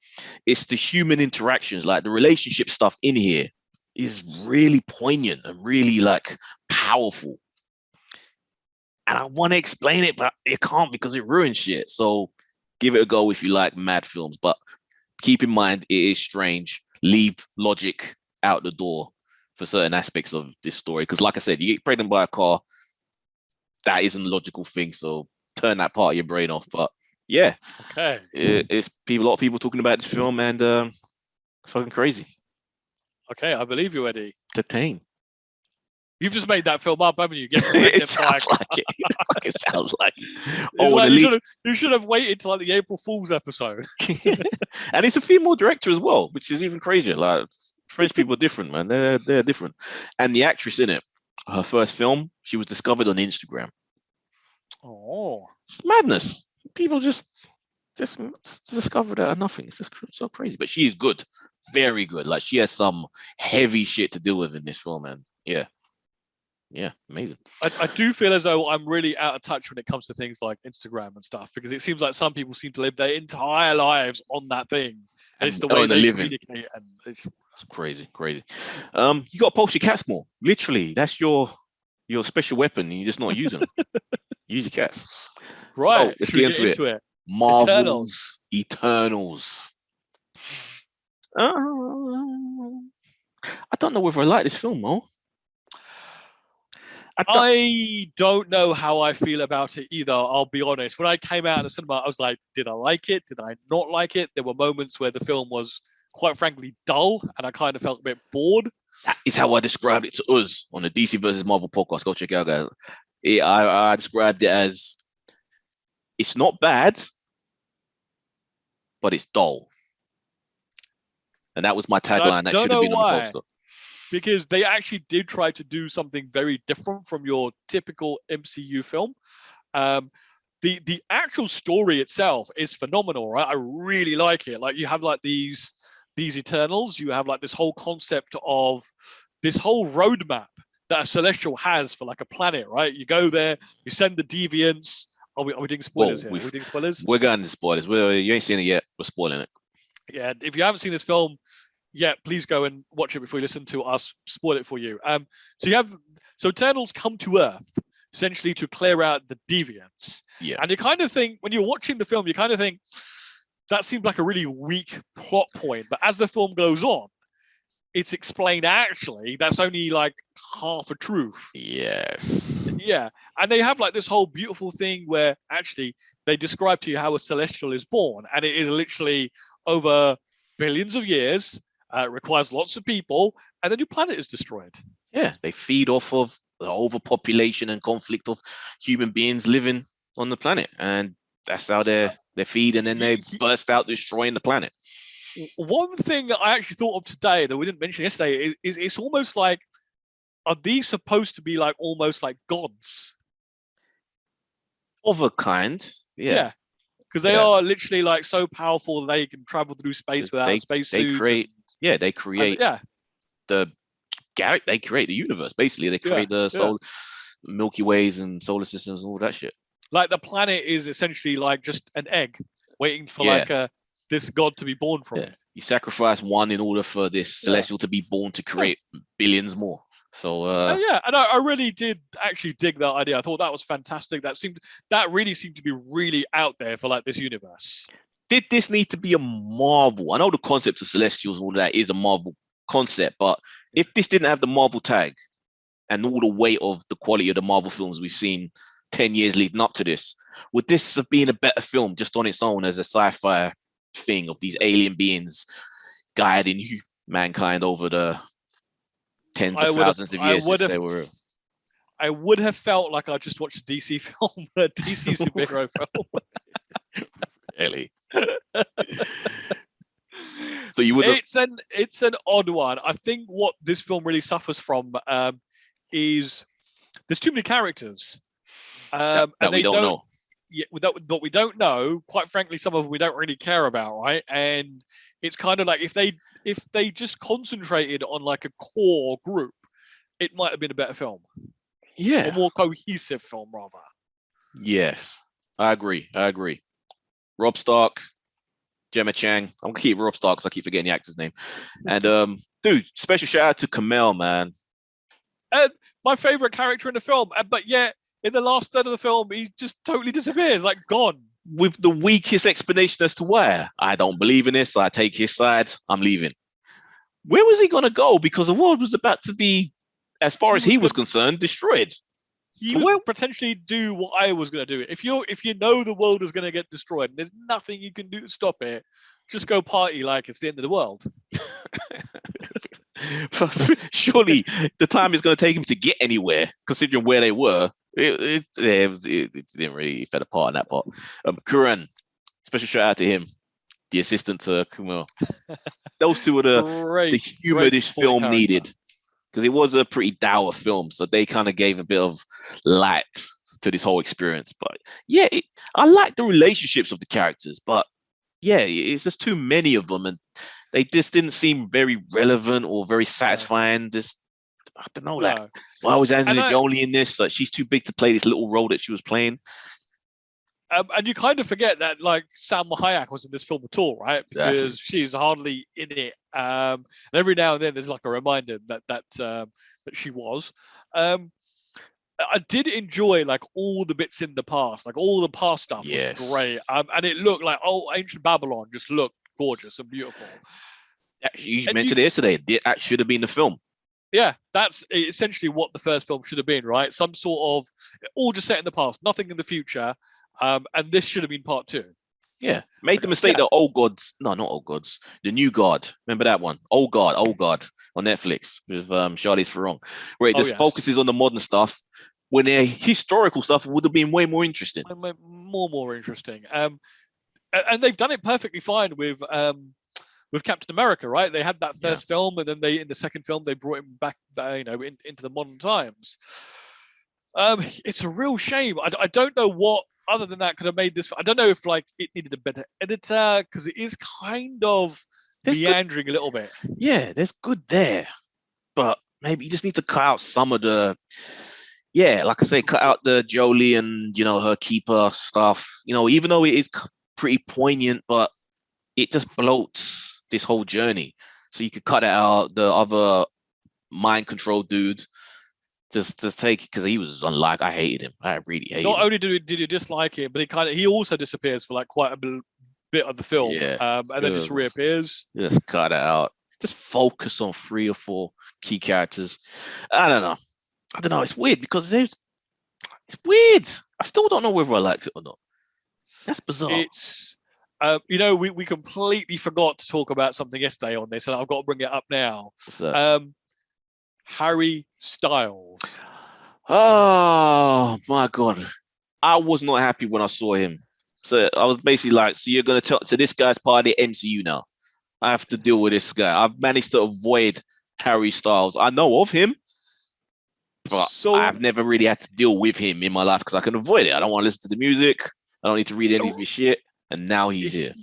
It's the human interactions, like the relationship stuff in here is really poignant and really like powerful. And I want to explain it, but it can't because it ruins shit. So give it a go if you like mad films, but keep in mind it is strange. Leave logic out the door for certain aspects of this story, because like I said, you get pregnant by a car, that isn't a logical thing, so turn that part of your brain off. But yeah, okay, it's a lot of people talking about this film, and it's fucking crazy. Okay, I believe you, Eddie. Titan. You've just made that film up, haven't you? It sounds like it. It fucking sounds like it. Like you should have waited till like the April Fool's episode. And it's a female director as well, which is even crazier. Like French people are different, man. They're different. And the actress in it, her first film, she was discovered on Instagram. Oh, it's madness. People just discovered her nothing. It's just so crazy. But she is good, very good. Like she has some heavy shit to deal with in this film, man. Yeah, amazing. I do feel as though I'm really out of touch when it comes to things like Instagram and stuff, because it seems like some people seem to live their entire lives on that thing. And it's the way they communicate, and it's crazy. You got to post your cats more. Literally, that's your special weapon, and you're just not using them. Use your cats. Right. So, let's get into it. Marvel's Eternals. I don't know whether I like this film, Mo. I don't know how I feel about it either. I'll be honest. When I came out of the cinema, I was like, did I like it? Did I not like it? There were moments where the film was, quite frankly, dull, and I kind of felt a bit bored. That is how I described it to us on the DC versus Marvel podcast. Go check it out, guys. I described it as it's not bad, but it's dull. And that was my tagline. That should have been on the poster. Because they actually did try to do something very different from your typical MCU film. The actual story itself is phenomenal, right? I really like it. Like you have like these Eternals, you have like this whole concept of this whole roadmap that a Celestial has for like a planet, right? You go there, you send the deviants. Are we doing spoilers here? Are we doing spoilers? We're going to spoilers. You ain't seen it yet. We're spoiling it. Yeah, if you haven't seen this film yet, please go and watch it before you listen to us spoil it for you. So Eternals come to Earth essentially to clear out the deviants. Yeah. And you kind of think, when you're watching the film, you kind of think, that seems like a really weak plot point. But as the film goes on, it's explained actually that's only like half a truth. Yes. Yeah. And they have like this whole beautiful thing where actually they describe to you how a Celestial is born. And it is literally over billions of years. It requires lots of people. And then your planet is destroyed. Yeah. They feed off of the overpopulation and conflict of human beings living on the planet. And that's how they feed, and then they burst out destroying the planet. One thing that I actually thought of today that we didn't mention yesterday is it's almost like, are these supposed to be like almost like gods? Of a kind, yeah. Because they are literally like so powerful they can travel through space without a spacesuit. They create they create the universe, basically. They create the Milky Ways and solar systems and all that shit. Like the planet is essentially like just an egg waiting for this god to be born from it. You sacrifice one in order for this Celestial to be born to create billions more. So and I really did actually dig that idea. I thought that was fantastic. That really seemed to be really out there for like this universe. Did this need to be a Marvel? I know the concept of Celestials and all that is a Marvel concept, but if this didn't have the Marvel tag and all the weight of the quality of the Marvel films we've seen 10 years leading up to this, would this have been a better film just on its own as a sci-fi thing of these alien beings guiding mankind over the tens of thousands of years since they were? I would have felt like I just watched a DC film, a DC superhero film. Really? So you would? It's an odd one. I think what this film really suffers from is there's too many characters. That we don't know. Yeah, but we don't know. Quite frankly, some of them we don't really care about, right? And it's kind of like if they just concentrated on like a core group, it might have been a better film. Yeah, a more cohesive film, rather. Yes, I agree. Rob Stark, Gemma Chan. I'm gonna keep Rob Stark because I keep forgetting the actor's name. And dude, special shout out to Kamel, man. And my favorite character in the film, but yet in the last third of the film, he just totally disappears, like gone. With the weakest explanation as to why. I don't believe in this. I take his side. I'm leaving. Where was he gonna go? Because the world was about to be, as far as he was concerned, destroyed. He would potentially do what I was going to do. If you know the world is going to get destroyed and there's nothing you can do to stop it, just go party like it's the end of the world. Surely the time it's going to take him to get anywhere, considering where they were, it didn't really fall apart on that part. Kuran, special shout out to him, the assistant to Kumail. Those two are the humor this film needed. Because it was a pretty dour film, so they kind of gave a bit of light to this whole experience. But yeah, I like the relationships of the characters, but yeah, it's just too many of them, and they just didn't seem very relevant or very satisfying. Just, I don't know, like, why was Angelina Jolie in this? Like, she's too big to play this little role that she was playing. And you kind of forget that, like, Salma Hayek was in this film at all, right? Because she's hardly in it. And every now and then there's like a reminder that she was. I did enjoy like all the bits in the past, like all the past stuff was great. And it looked like ancient Babylon just looked gorgeous and beautiful. You mentioned it yesterday. That should have been the film. Yeah, that's essentially what the first film should have been, right? Some sort of all just set in the past, nothing in the future, and this should have been part 2. Yeah, made the mistake that Old Gods, no, not Old Gods, the New God. Remember that one? Old God on Netflix with Charlize Theron, where it just focuses on the modern stuff. When the historical stuff would have been way more interesting. More interesting. And they've done it perfectly fine with Captain America, right? They had that first film, and then in the second film they brought him back, into the modern times. It's a real shame. I don't know what other than that could have made this. I don't know if it needed a better editor, because it is kind of meandering a little bit. Yeah, there's good there, but maybe you just need to cut out some of the. Yeah, like I say, cut out the Jolie and her keeper stuff. Even though it is pretty poignant, but it just bloats this whole journey. So you could cut it out. The other mind control dude, just take it, because he was unlike. I hated him. I really hated him. Not only did you dislike him, but he also disappears for quite a bit of the film. Yeah, and then just reappears. Just cut it out. Just focus on 3 or 4 key characters. I don't know. It's weird because it's weird. I still don't know whether I liked it or not. That's bizarre. It's we completely forgot to talk about something yesterday on this, and I've got to bring it up now. What's that? Harry Styles. Oh my God. I was not happy when I saw him. So I was basically like, so you're going to tell, so this guy's part of the MCU now. I have to deal with this guy. I've managed to avoid Harry Styles. I know of him, but I've never really had to deal with him in my life because I can avoid it. I don't want to listen to the music. I don't need to read any of his shit. And now he's here.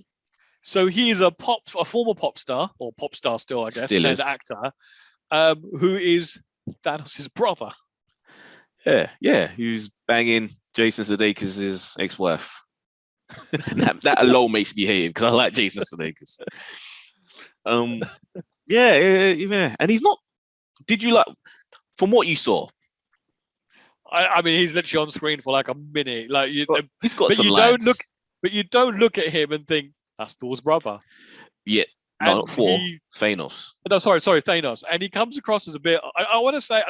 So he's a former pop star, or pop star still, I guess, turned actor, who is Thanos' brother. Yeah, who's banging Jason Sudeikis' ex-wife. that alone makes me hate him because I like Jason Sudeikis. Yeah, and he's not. Did you like? From what you saw, I mean, he's literally on screen for a minute. He's got some lines. But you don't look at him and think that's Thor's brother. Yeah, no, not Thor. Thanos. No, sorry, Thanos. And he comes across as a bit. I don't want to say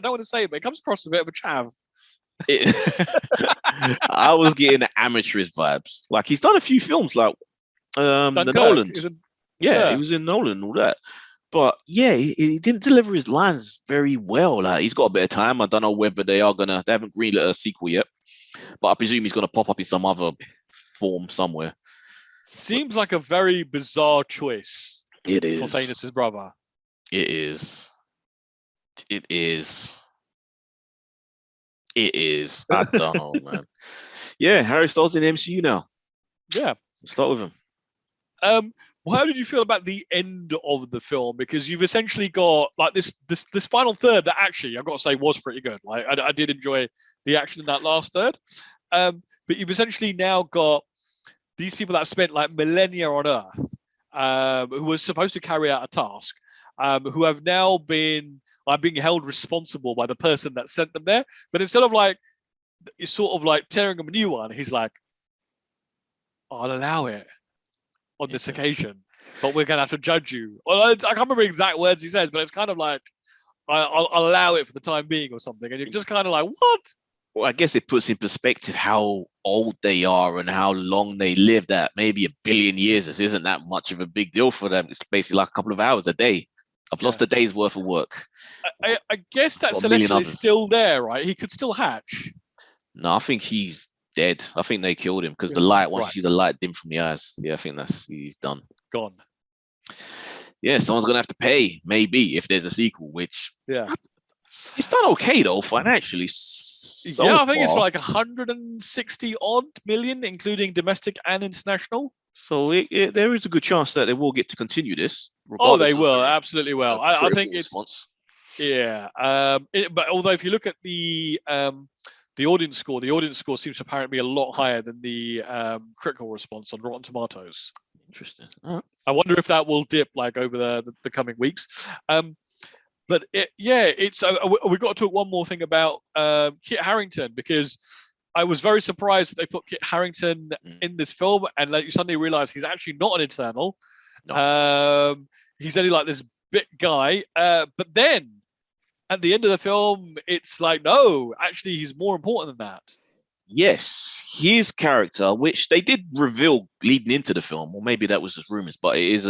it, but he comes across as a bit of a chav. I was getting the amateurist vibes. He's done a few films, the Nolan. He was in Nolan and all that. But yeah, he didn't deliver his lines very well. He's got a bit of time. I don't know whether they haven't greenlit a sequel yet, but I presume he's gonna pop up in some other form somewhere. Seems like a very bizarre choice. It is for Thanos' brother. It is. I don't know, man. Yeah, Harry Styles in the MCU now. Yeah, let's start with him. How did you feel about the end of the film? Because you've essentially got this final third that actually, I've got to say, was pretty good. I did enjoy the action in that last third. But you've essentially now got these people that have spent millennia on Earth, who were supposed to carry out a task, who have now been being held responsible by the person that sent them there. But instead of it's sort of tearing them a new one, he's like, I'll allow it on this occasion, but we're gonna have to judge you. Well, I can't remember exact words he says, but it's kind of I'll allow it for the time being or something. And you're just kind of what? Well, I guess it puts in perspective how old they are and how long they lived. That maybe 1 billion years. This isn't that much of a big deal for them. It's basically a couple of hours a day. I've lost a day's worth of work. I guess that Celestial is still there, right? He could still hatch. No, I think he's dead. I think they killed him because the light, once you see the light dim from the eyes, I think he's done. Gone. Yeah, someone's gonna have to pay, maybe, if there's a sequel, which it's done okay though, financially. I think it's 160 odd million, including domestic and international. So there is a good chance that they will get to continue this. Oh, they will, absolutely will. I think response. But although if you look at the audience score seems to apparently be a lot higher than the critical response on Rotten Tomatoes. Interesting. I wonder if that will dip over the coming weeks. But it's we've got to talk one more thing about Kit Harrington, because I was very surprised that they put Kit Harrington in this film, and you suddenly realize he's actually not an Eternal. No. He's only this bit guy. But then at the end of the film, it's like, no, actually, he's more important than that. Yes, his character, which they did reveal leading into the film, or maybe that was just rumors, but it is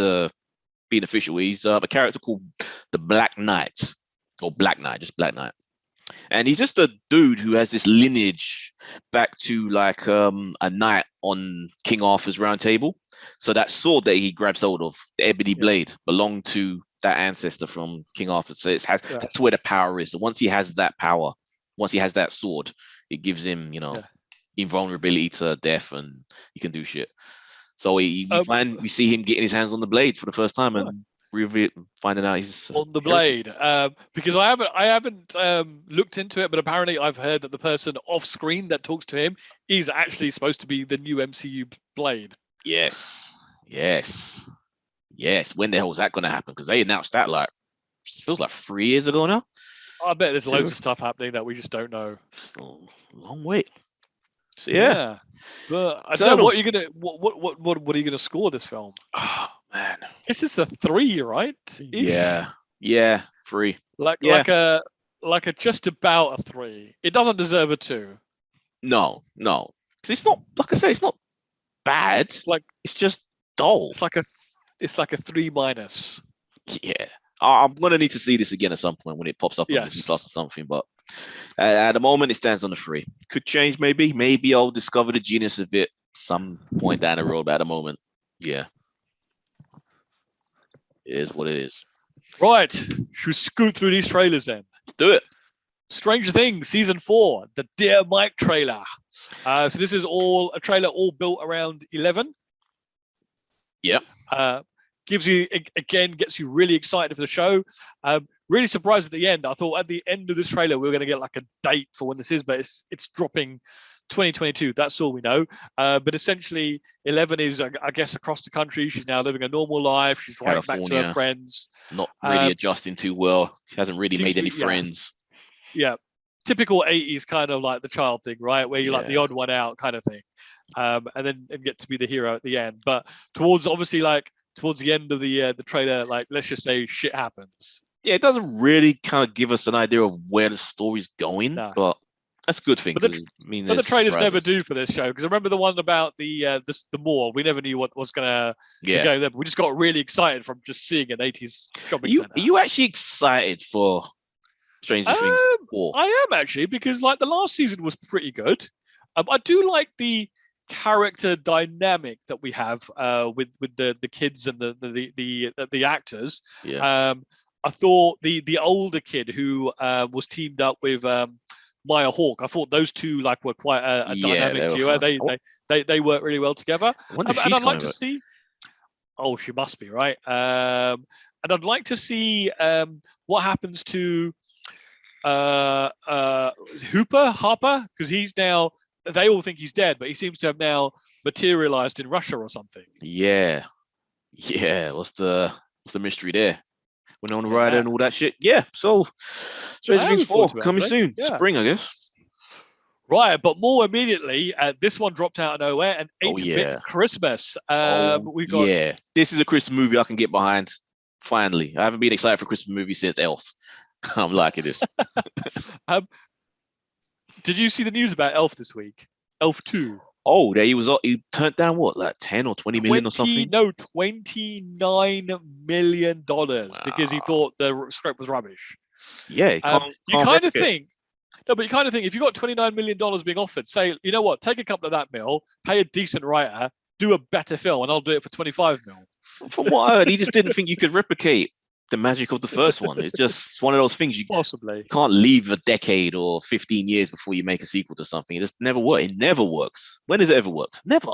being official. He's a character called the Black Knight, or Black Knight, just Black Knight. And he's just a dude who has this lineage back to like a knight on King Arthur's Round Table. So that sword that he grabs hold of, the ebony blade, belonged to that ancestor from King Arthur. So that's where the power is. So once he has that power, once he has that sword, it gives him, invulnerability to death, and he can do shit. So we see him getting his hands on the blade for the first time, and finding out he's on the blade. Because I haven't looked into it, but apparently I've heard that the person off screen that talks to him is actually supposed to be the new MCU Blade. Yes. When the hell is that going to happen? Because they announced that it feels like 3 years ago now. I bet there's loads of stuff happening that we just don't know. It's a long wait. So but I don't know what you're gonna what are you gonna score this film? Oh man, this is a 3, right? Yeah, 3. Like a just about a 3. It doesn't deserve a 2. No, because it's not, like I say, it's not bad. It's just dull. It's like a 3 minus. Yeah, I'm gonna need to see this again at some point when it pops up on Disney Plus or something, but. At the moment, it stands on the 3. Could change, maybe. Maybe I'll discover the genius of it some point down the road. But at the moment, yeah, it is what it is. Right, should we scoot through these trailers then? Let's do it. Stranger Things season 4, the Dear Mike trailer. So this is a trailer all built around 11. Yep. Gets you really excited for the show. Really surprised at the end. I thought at the end of this trailer we were going to get like a date for when this is, but it's dropping 2022. That's all we know. But essentially, 11 is, I guess, across the country. She's now living a normal life. She's right back to her friends. Not really adjusting too well. She hasn't really made any friends. Yeah. Typical 80s kind of like the child thing, right? Where you're like the odd one out kind of thing. And get to be the hero at the end. But towards the end of the trailer, like, let's just say shit happens. Yeah, it doesn't really kind of give us an idea of where the story's going, but that's a good thing. But the trailers never do for this show, because I remember the one about the mall. We never knew what was going to go there, but we just got really excited from just seeing an 80s shopping center. Are you actually excited for Stranger Things 4? I am actually, because like the last season was pretty good. I do like the character dynamic that we have with the kids and the actors. I thought the older kid who was teamed up with Maya Hawke, I thought those two were quite a dynamic duo. They work really well together. And I'd like to see. Oh, she must be right. And I'd like to see what happens to Harper, because he's now. They all think he's dead, but he seems to have now materialized in Russia or something. Yeah. What's the mystery there? Winona Ryder and all that shit. Yeah. So, Stranger Things 4 coming soon. Spring, I guess. Right, but more immediately, this one dropped out of nowhere, and 8-Bit Christmas. This is a Christmas movie I can get behind. Finally, I haven't been excited for a Christmas movie since Elf. I'm liking this. Did you see the news about Elf this week? Elf 2. Oh, he turned down what, like 10 or 20 million or something? No, $29 million because he thought the script was rubbish. Yeah, you kind of think if you got $29 million being offered, say, you know what, take a couple of that mil, pay a decent writer, do a better film, and I'll do it for 25 mil. From what I heard, he just didn't think you could replicate the magic of the first one. It's just one of those things you possibly can't leave a decade or 15 years before you make a sequel to something. It just never works. It never works. When has it ever worked? Never.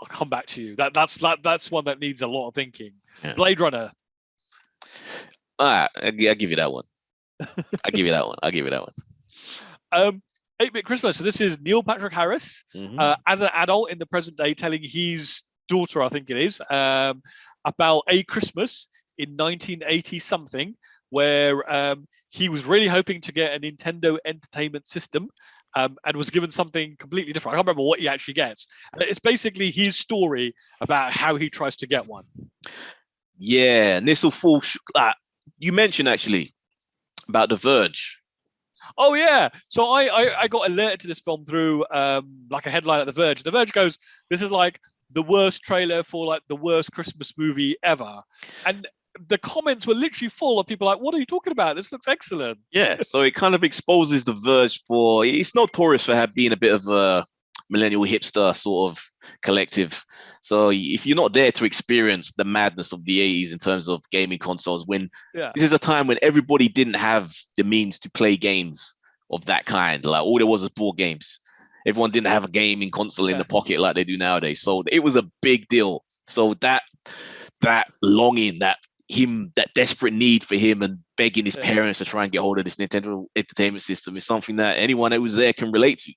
I'll come back to you. That's one that needs a lot of thinking. Yeah. Blade Runner. I'll give you that one. I'll give you that one. 8-Bit Christmas. So this is Neil Patrick Harris as an adult in the present day telling his daughter, I think it is, about a Christmas in 1980 something, where he was really hoping to get a Nintendo Entertainment System, and was given something completely different. I can't remember what he actually gets. It's basically his story about how he tries to get one. Yeah, and this will fall. You mentioned actually about The Verge. Oh yeah. So I got alerted to this film through like a headline at The Verge. The Verge goes, "This is like the worst trailer for like the worst Christmas movie ever," and the comments were literally full of people like, "What are you talking about? This looks excellent." Yeah, so it kind of exposes The Verge for it's notorious for being a bit of a millennial hipster sort of collective. So if you're not there to experience the madness of the 80s in terms of gaming consoles, when Yeah. this is a time when everybody didn't have the means to play games of that kind, like all there was board games. Everyone didn't have a gaming console in the pocket like they do nowadays. So it was a big deal. So that longing, that desperate need for him and begging his parents to try and get hold of this Nintendo Entertainment System is something that anyone that was there can relate to.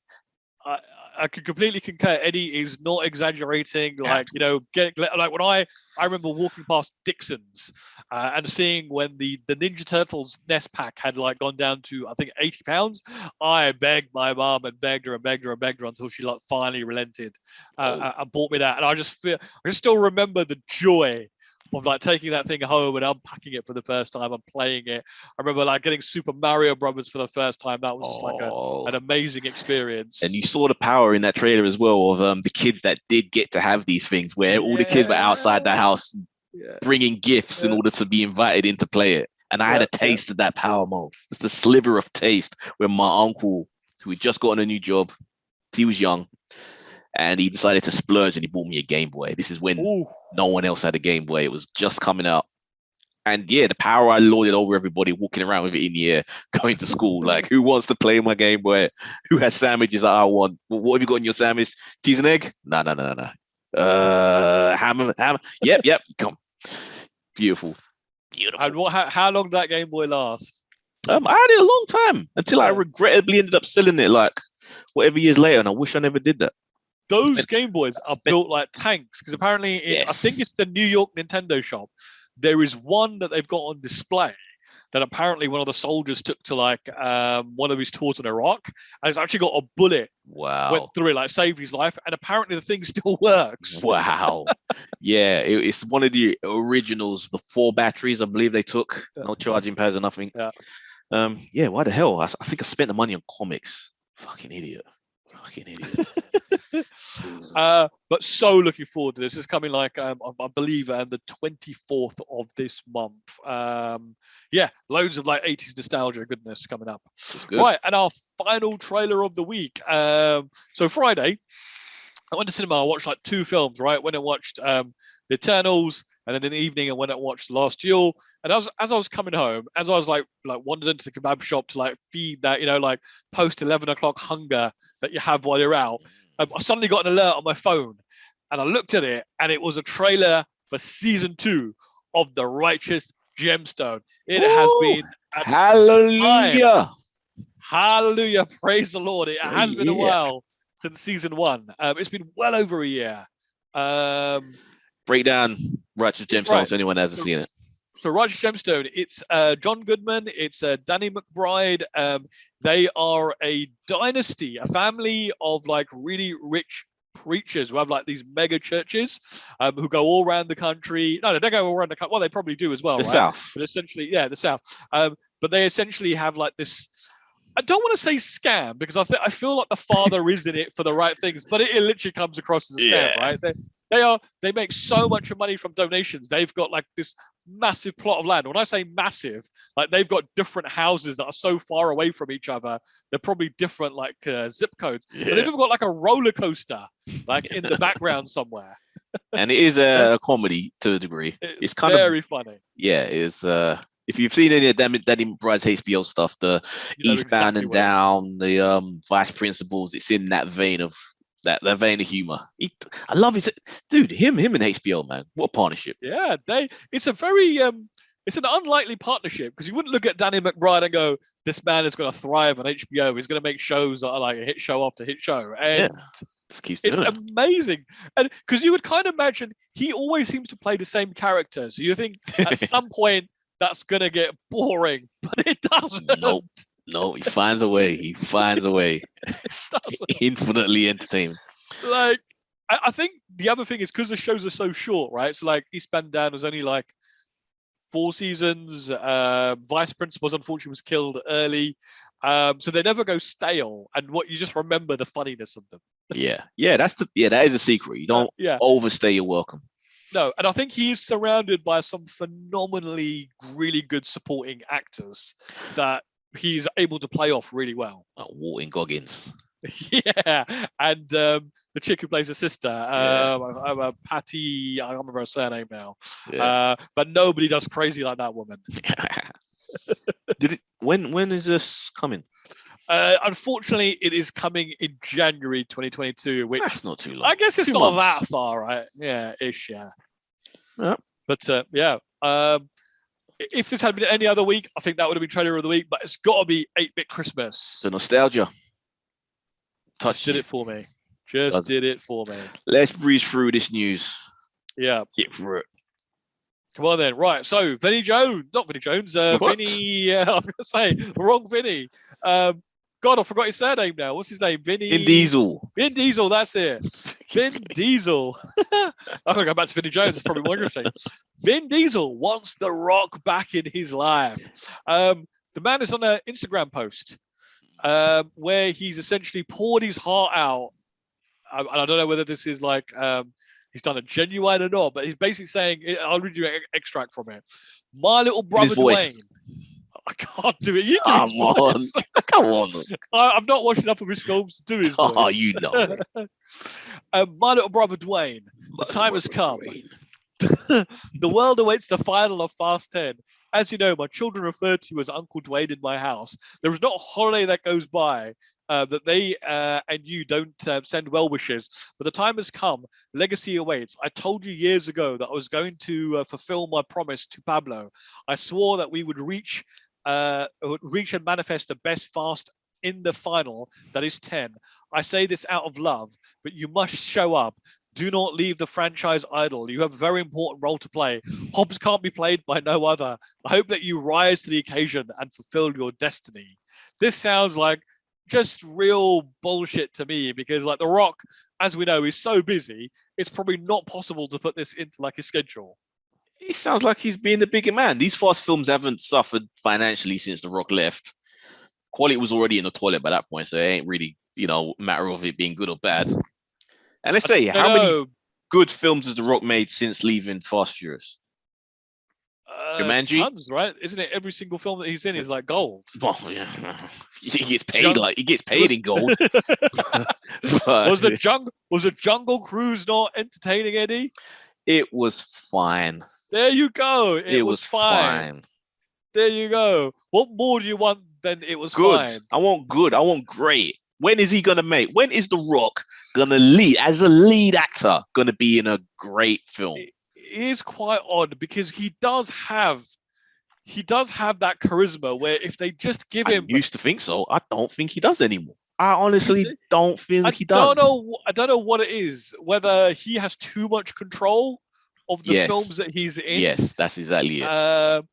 I could completely concur. Eddie is not exaggerating. Like, you know, like when I remember walking past Dixon's and seeing when the Ninja Turtles NES pack had like gone down to I think £80. I begged my mom and begged her and begged her and begged her until she like finally relented and bought me that. And I just still remember the joy of like taking that thing home and unpacking it for the first time and playing it. I remember like getting Super Mario Brothers for the first time. That was just like an amazing experience. And you saw the power in that trailer as well of the kids that did get to have these things, where all the kids were outside the house bringing gifts in order to be invited in to play it. And I had a taste of that power mode. It's the sliver of taste when my uncle, who had just gotten a new job, he was young, and he decided to splurge and he bought me a Game Boy. This is when no one else had a Game Boy. It was just coming out. And yeah, the power I lorded over everybody walking around with it in the air, going to school. Like, who wants to play my Game Boy? Who has sandwiches that I want? What have you got in your sandwich? Cheese and egg? No. Ham. Yep. Come. Beautiful. And how long did that Game Boy last? I had it a long time until I regrettably ended up selling it like whatever years later. And I wish I never did that. Those Game Boys are built like tanks because apparently I think it's the New York Nintendo shop. There is one that they've got on display that apparently one of the soldiers took to like one of his tours in Iraq, and it's actually got a bullet went through it, like saved his life, and apparently the thing still works. Wow. Yeah, it's one of the originals, the 4 batteries I believe they took, no charging pads or nothing. Why the hell? I think I spent the money on comics. Fucking idiot. But so looking forward to this. It's coming like I believe the 24th of this month. Loads of like 80s nostalgia goodness coming up. Right, and our final trailer of the week. So Friday, I went to cinema. I watched like 2 films. Right, when I watched The Eternals, and then in the evening I went and watched Last Duel. And as I was coming home, as I was like wandered into the kebab shop to like feed that, you know, like post 11 o'clock hunger that you have while you're out, I suddenly got an alert on my phone, and I looked at it, and it was a trailer for season 2 of The Righteous Gemstone. It has been hallelujah, praise the Lord. It has been a while since season 1. It's been well over a year. Break down Righteous Gemstone so anyone hasn't seen it. So Righteous Gemstone, it's John Goodman, it's Danny McBride. They are a dynasty, a family of like really rich preachers who have like these mega churches who go all around the country. No, they don't go all around the country. Well, they probably do as well. The South. But essentially, the South. But they essentially have like this, I don't want to say scam because I feel like the father is in it for the right things, but it literally comes across as a scam, right? They make so much money from donations. They've got like this massive plot of land. When I say massive, like they've got different houses that are so far away from each other. They're probably different like zip codes. But they've even got like a roller coaster like in the background somewhere. And it is a comedy to a degree. It's kind of very funny. Yeah, it's if you've seen any of Danny McBride's HBO stuff, the Eastbound and Down, the Vice Principals, it's in that vein of that vein of humor. I love it, dude. Him and HBO, man, what a partnership. Yeah, it's a very it's an unlikely partnership because you wouldn't look at Danny McBride and go, this man is going to thrive on HBO. He's going to make shows that are like a hit show after hit show, and it's amazing. And because you would kind of imagine he always seems to play the same character, so you think at some point that's going to get boring, but it doesn't. No, he finds a way. Infinitely entertaining. Like, I think the other thing is because the shows are so short, right? So like Eastbound and Down was only like 4 seasons. Vice Principals unfortunately was killed early. So they never go stale, and what you just remember the funniness of them. Yeah, that is a secret. You don't Yeah. overstay your welcome. No, and I think he is surrounded by some phenomenally really good supporting actors that he's able to play off really well. Walton Goggins. Yeah, and the chick who plays her sister, Patty, I don't remember her surname now. Yeah. But nobody does crazy like that woman. When is this coming? Unfortunately, it is coming in January 2022, which That's not too long. I guess it's 2 not months. that far, right? Yeah, ish, yeah. Yeah. But yeah, if this had been any other week, I think that would have been trailer of the week. But it's got to be 8-Bit Christmas. The nostalgia. Just did it for me. Just did it for me. Let's breeze through this news. Yeah. Get through it. Come on then. Right. So Vinny Jones, not Vinny Jones. Vinny. I'm gonna say the wrong Vinny. God, I forgot his surname now. What's his name? Vin Diesel. Vin Diesel. That's it. Vin Diesel. I'm gonna go back to Vinny Jones. It's probably more interesting. Vin Diesel wants The Rock back in his life. The man is on an Instagram post where he's essentially poured his heart out. And I don't know whether this is like he's done a genuine or not, but he's basically saying, I'll read you an extract from it. My little brother Dwayne. I can't do it. You do Come on. Come on. I'm not watching enough of his films to do his voice. Oh, you know. My little brother Dwayne, the time has come. The world awaits the final of Fast 10. As you know, my children refer to you as Uncle Dwayne in my house. There is not a holiday that goes by that they and you don't send well wishes. But the time has come. Legacy awaits. I told you years ago that I was going to fulfill my promise to Pablo. I swore that we would reach and manifest the best Fast in the final. That is 10. I say this out of love, but you must show up. Do not leave the franchise idle. You have a very important role to play. Hobbs can't be played by no other. I hope that you rise to the occasion and fulfill your destiny. This sounds like just real bullshit to me because, like, The Rock, as we know, is so busy. It's probably not possible to put this into like a schedule. He sounds like he's being the bigger man. These Fast films haven't suffered financially since The Rock left. Quality was already in the toilet by that point, so it ain't really, matter of it being good or bad. And let's say, how many good films has The Rock made since leaving Fast Furious? Jumanji? Tons, right? Isn't it every single film that he's in is like gold? Well, yeah. He gets paid in gold. Was the Jungle Cruise not entertaining, Eddie? It was fine. There you go. It was fine. There you go. What more do you want than it was good? Fine? I want good. I want great. When is he gonna make? When is The Rock gonna lead as a lead actor? Gonna be in a great film? It is quite odd because he does have that charisma where if they just give him. I used to think so. I don't think he does anymore. I honestly don't think he does. I don't know what it is. Whether he has too much control of the films that he's in. Yes, that's exactly it.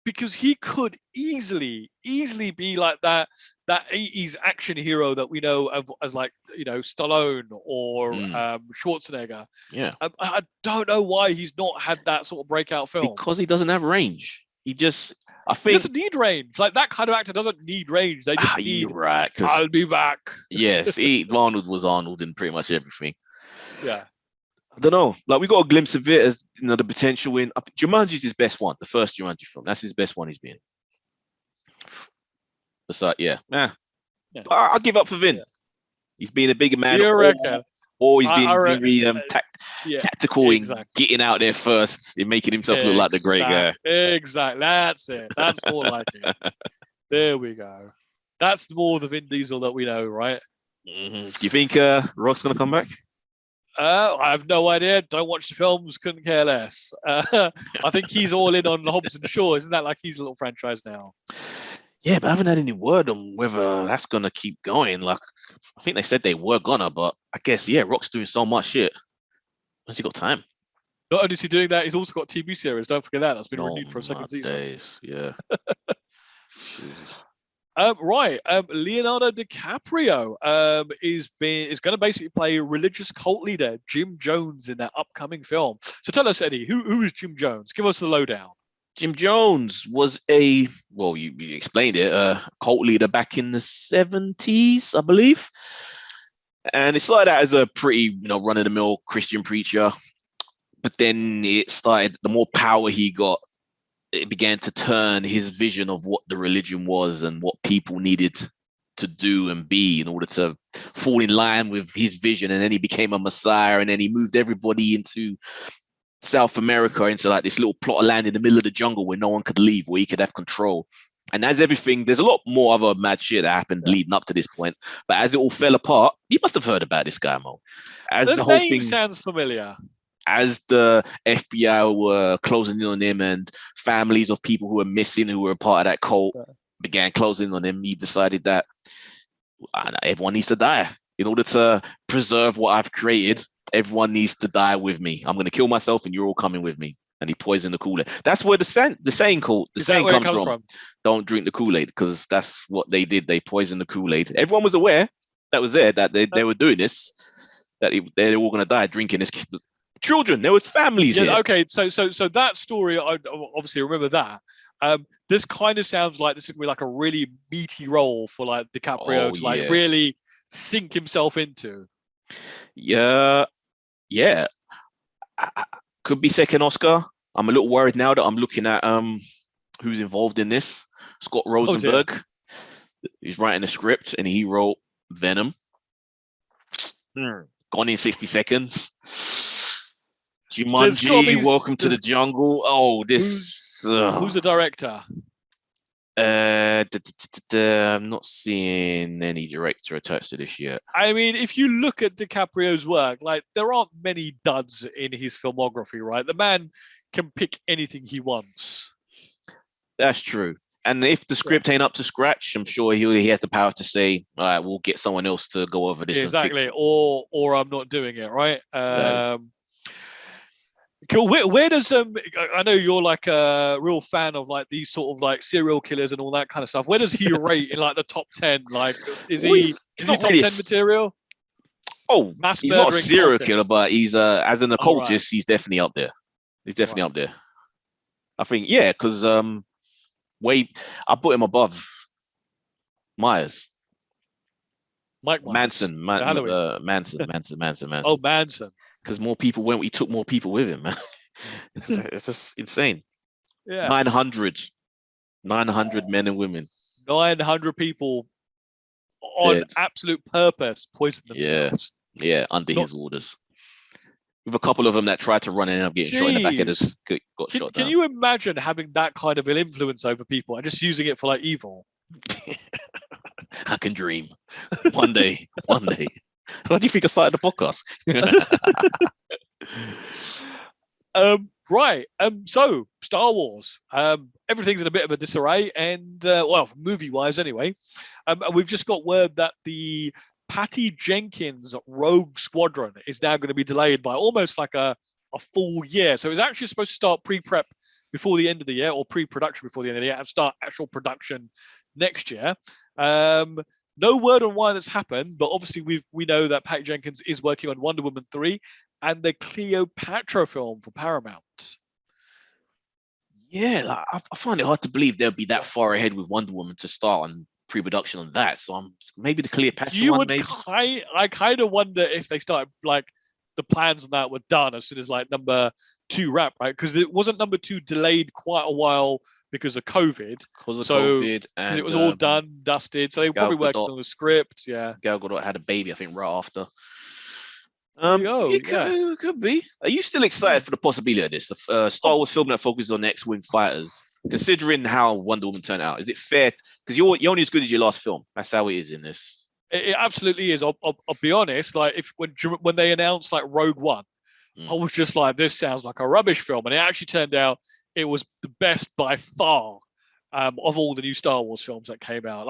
Because he could easily be like that 80s action hero that we know of as like, Stallone or Schwarzenegger. Yeah. I don't know why he's not had that sort of breakout film. Because he doesn't have range. He doesn't need range. Like that kind of actor doesn't need range. They just need. You're right. I'll be back. Yes, Arnold was Arnold in pretty much everything. Yeah. I don't know. Like we got a glimpse of it as the potential in. Jumanji's his best one. The first Jumanji film. That's his best one he's been in. So I'll give up for Vin. Yeah. He's being a bigger man. Or he's being very tactical in getting out there first and making himself look like the great guy. Exactly. That's it. That's more like it. There we go. That's more the Vin Diesel that we know, right? Mm-hmm. Do you think Rock's going to come back? I have no idea. Don't watch the films. Couldn't care less. I think he's all in on Hobbs and Shaw. Isn't that like his little franchise now? Yeah, but I haven't had any word on whether that's going to keep going. Like, I think they said they were gonna, but I guess, Rock's doing so much shit. Has he got time? Not only is he doing that, he's also got TV series. Don't forget that. That's been renewed for a second season. Days. Yeah. Right. Leonardo DiCaprio is going to basically play religious cult leader Jim Jones in that upcoming film. So tell us, Eddie, who is Jim Jones? Give us the lowdown. Jim Jones was you explained it, a cult leader back in the 70s, I believe. And it started out as a pretty, run-of-the-mill Christian preacher. But then it started, the more power he got, it began to turn his vision of what the religion was and what people needed to do and be in order to fall in line with his vision. And then he became a messiah, and then he moved everybody into South America, into like this little plot of land in the middle of the jungle where no one could leave, where he could have control. And as everything, there's a lot more other mad shit that happened leading up to this point. But as it all fell apart, you must have heard about this guy, Mo. As The the whole name thing sounds familiar. As the FBI were closing in on him, and families of people who were missing, who were a part of that cult, began closing on him, he decided that everyone needs to die. In order to preserve what I've created, everyone needs to die with me. I'm going to kill myself, and you're all coming with me. And he poisoned the Kool-Aid. That's where the saying comes from. Don't drink the Kool-Aid, because that's what they did. They poisoned the Kool-Aid. Everyone was aware that was there, that they were doing this, that they're all going to die drinking this. Children, there was families here. Okay, so that story, I obviously remember that. This kind of sounds like this would be like a really meaty role for like DiCaprio to really sink himself into. Yeah. Could be second Oscar. I'm a little worried now that I'm looking at who's involved in this. Scott Rosenberg. He's writing the script, and he wrote Venom. Gone in 60 Seconds. Jumanji, Welcome to the Jungle. Oh, this. Who's the director? I'm not seeing any director attached to this yet. I mean, if you look at DiCaprio's work, like there aren't many duds in his filmography, right? The man can pick anything he wants. That's true. And if the script ain't up to scratch, I'm sure he has the power to say, all right, we'll get someone else to go over this. Exactly. Or I'm not doing it, right? Cool. Where does I know you're like a real fan of like these sort of like serial killers and all that kind of stuff. Where does he rate in like the top 10? Like, is he top 10 material? Oh, he's not a serial killer, but he's as an occultist, he's definitely up there. He's definitely up there. I think, because I put him above Myers. Mike Manson. Manson. Oh, Manson. Because more people went, he took more people with him, man. It's just insane. Yeah. 900 men and women. 900 people on absolute purpose poisoned themselves. Yeah, under his orders. With a couple of them that tried to run and ended up getting shot in the back of this, got shot down. Can you imagine having that kind of an influence over people and just using it for like evil? I can dream. One day. Why do you think I started the podcast? Right. So Star Wars. Everything's in a bit of a disarray, and movie-wise anyway. And we've just got word that the Patty Jenkins Rogue Squadron is now going to be delayed by almost like a full year. So it's actually supposed to start pre-prep before the end of the year, or pre-production before the end of the year, and start actual production next year. No word on why that's happened, but obviously we know that Patty Jenkins is working on Wonder Woman 3 and the Cleopatra film for Paramount. Yeah, I find it hard to believe they'll be that far ahead with Wonder Woman to start on pre-production on that. So maybe the Cleopatra one. I kind of wonder if they started like the plans on that were done as soon as like number 2 wrap, right? Because it wasn't number 2 delayed quite a while because of COVID. And it was all done, dusted. So they were probably working on the script. Yeah. Gal Gadot had a baby, I think, right after. It could be. Are you still excited for the possibility of this? Star Wars film that focuses on X-Wing fighters, considering how Wonder Woman turned out? Is it fair? Because you're only as good as your last film. That's how it is in this. It absolutely is. I'll be honest. Like when they announced like Rogue One, I was just like, this sounds like a rubbish film, and it actually turned out it was the best by far of all the new Star Wars films that came out.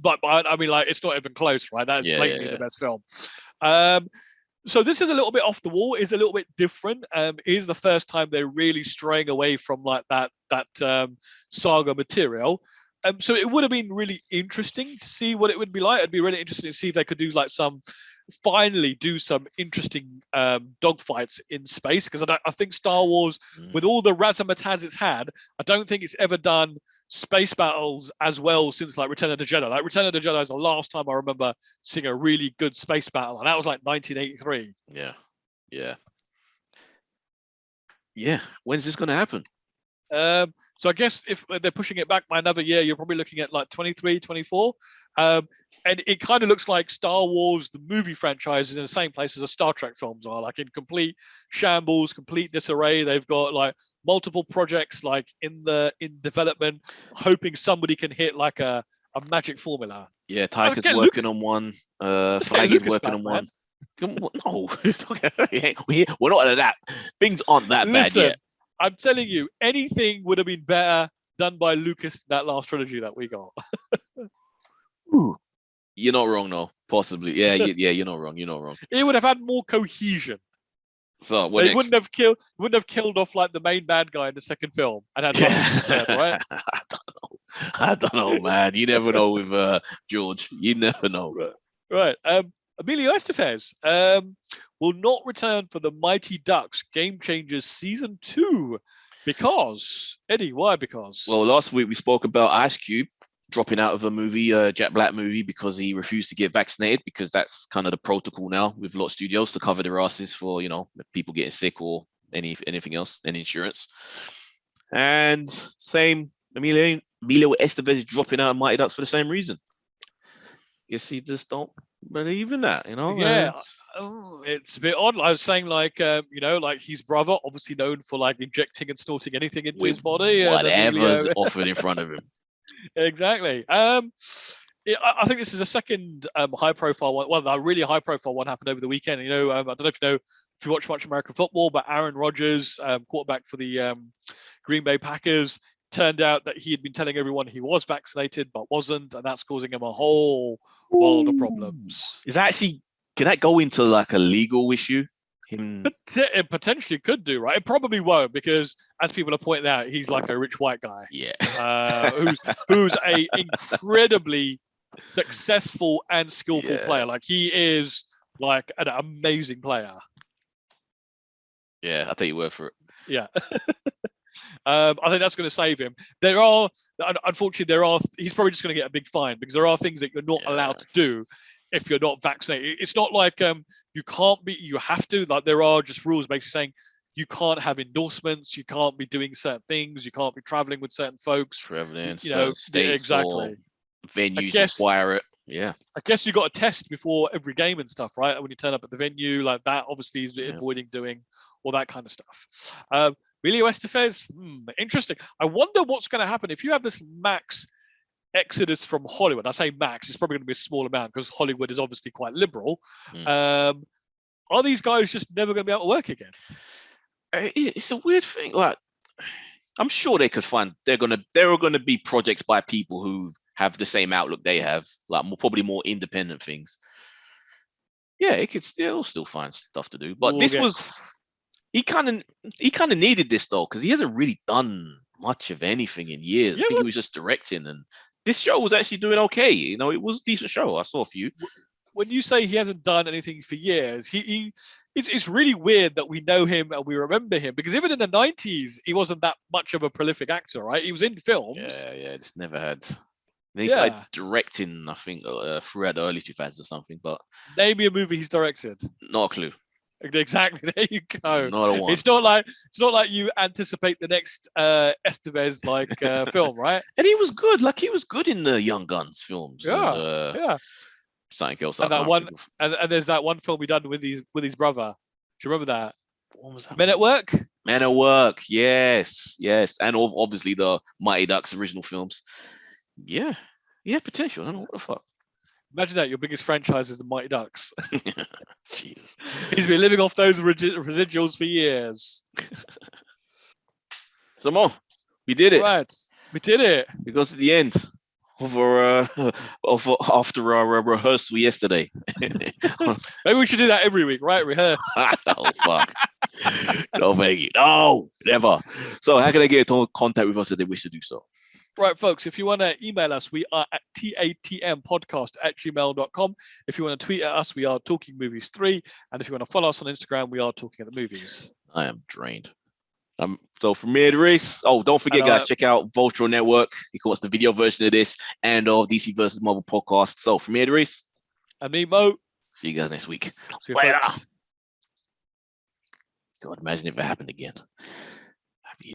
But I mean, like, it's not even close, right? That's blatantly the best film. So this is a little bit off the wall. Is a little bit different. Is the first time they're really straying away from like that saga material. So it would have been really interesting to see what it would be like. It'd be really interesting to see if they could do like some finally do some interesting dogfights in space, because I think Star Wars, with all the razzmatazz it's had, I don't think it's ever done space battles as well since like Return of the Jedi. Like Return of the Jedi is the last time I remember seeing a really good space battle, and that was like 1983. Yeah. When's this going to happen? So I guess if they're pushing it back by another year, you're probably looking at like 23, 24. And it kind of looks like Star Wars, the movie franchise, is in the same place as the Star Trek films are, like in complete shambles, complete disarray. They've got like multiple projects like in development, hoping somebody can hit like a magic formula. Yeah, Taika's working on one. Feige's working on one. No, we're not at that. Things aren't that bad yet. I'm telling you, anything would have been better done by Lucas, that last trilogy that we got. Ooh. You're not wrong, though. Possibly. Yeah, you're not wrong. You're not wrong. It would have had more cohesion. So they wouldn't have killed off like the main bad guy in the second film and had right? I don't know, man. You never know with George. You never know. Right. Emilio Estevez will not return for the Mighty Ducks Game Changers Season 2 because, Eddie, why because? Well, last week we spoke about Ice Cube dropping out of a movie, Jack Black movie, because he refused to get vaccinated, because that's kind of the protocol now with a lot of studios to cover their asses for, people getting sick or anything else, any insurance. And same, Emilio Estevez dropping out of Mighty Ducks for the same reason. Guess he just don't believe in that, Yeah. It's a bit odd. I was saying, like, like his brother, obviously known for like injecting and snorting anything into his body. Whatever's offered in front of him. Exactly. I think this is a second high-profile one. Well, a really high-profile one happened over the weekend. I don't know if you watch much American football, but Aaron Rodgers, quarterback for the Green Bay Packers, turned out that he had been telling everyone he was vaccinated but wasn't, and that's causing him a whole world of problems. Can that go into like a legal issue? It potentially could do, right? It probably won't, because as people are pointing out, he's like a rich white guy. Yeah. Who's a incredibly successful and skillful player. Like, he is like an amazing player. Yeah, I'll take your word for it. Yeah. I think that's going to save him. Unfortunately, he's probably just going to get a big fine, because there are things that you're not allowed to do if you're not vaccinated. It's not like you have to, like, there are just rules basically saying you can't have endorsements, you can't be doing certain things, you can't be traveling with certain folks. Traveling in certain states, exactly. Venues require it. Yeah. I guess you got a test before every game and stuff, right? When you turn up at the venue, like that, obviously is avoiding doing all that kind of stuff. Emilio Estevez, interesting. I wonder what's going to happen if you have this max exodus from Hollywood. I say max, it's probably going to be a small amount because Hollywood is obviously quite liberal. Are these guys just never going to be able to work again? It's a weird thing. Like, I'm sure they could find there are going to be projects by people who have the same outlook they have, like probably more independent things. Yeah, they'll still find stuff to do. But he kind of needed this though, because he hasn't really done much of anything in years. I think he was just directing, and this show was actually doing okay. It was a decent show. I saw a few. When you say he hasn't done anything for years, it's really weird that we know him and we remember him, because even in the 90s, he wasn't that much of a prolific actor, right? He was in films. Yeah, just never had. Then he started directing, I think, throughout the early 2000s or something. But name me a movie he's directed. Not a clue. Exactly. There you go. Not a one. It's not like you anticipate the next Estevez film, right? And he was good. Like, he was good in the Young Guns films. Yeah. Something else. And that one, and there's that one film he done with his brother. Do you remember that? What was that? Men at Work. Men at Work. Yes. And obviously the Mighty Ducks original films. Yeah. Potential. I don't know what the fuck. Imagine that your biggest franchise is the Mighty Ducks. Jesus. He's been living off those residuals for years. Some more. We did it. Right. We did it. We got to the end after our rehearsal yesterday. Maybe we should do that every week, right? Rehearse. Oh, fuck. No, thank you. No, never. So how can they get in contact with us if they wish to do so? Right, folks, if you want to email us, we are at tatmpodcast@gmail.com. If you want to tweet at us, we are Talking Movies 3. And if you want to follow us on Instagram, we are Talking at the Movies. I am drained. So from me, Reese. Oh, don't forget, guys, check out Vulture Network. You can watch the video version of this and of DC versus Marvel podcast. So from me, Reese. And me, Mo. See you guys next week. See you, folks. God, imagine if it happened again.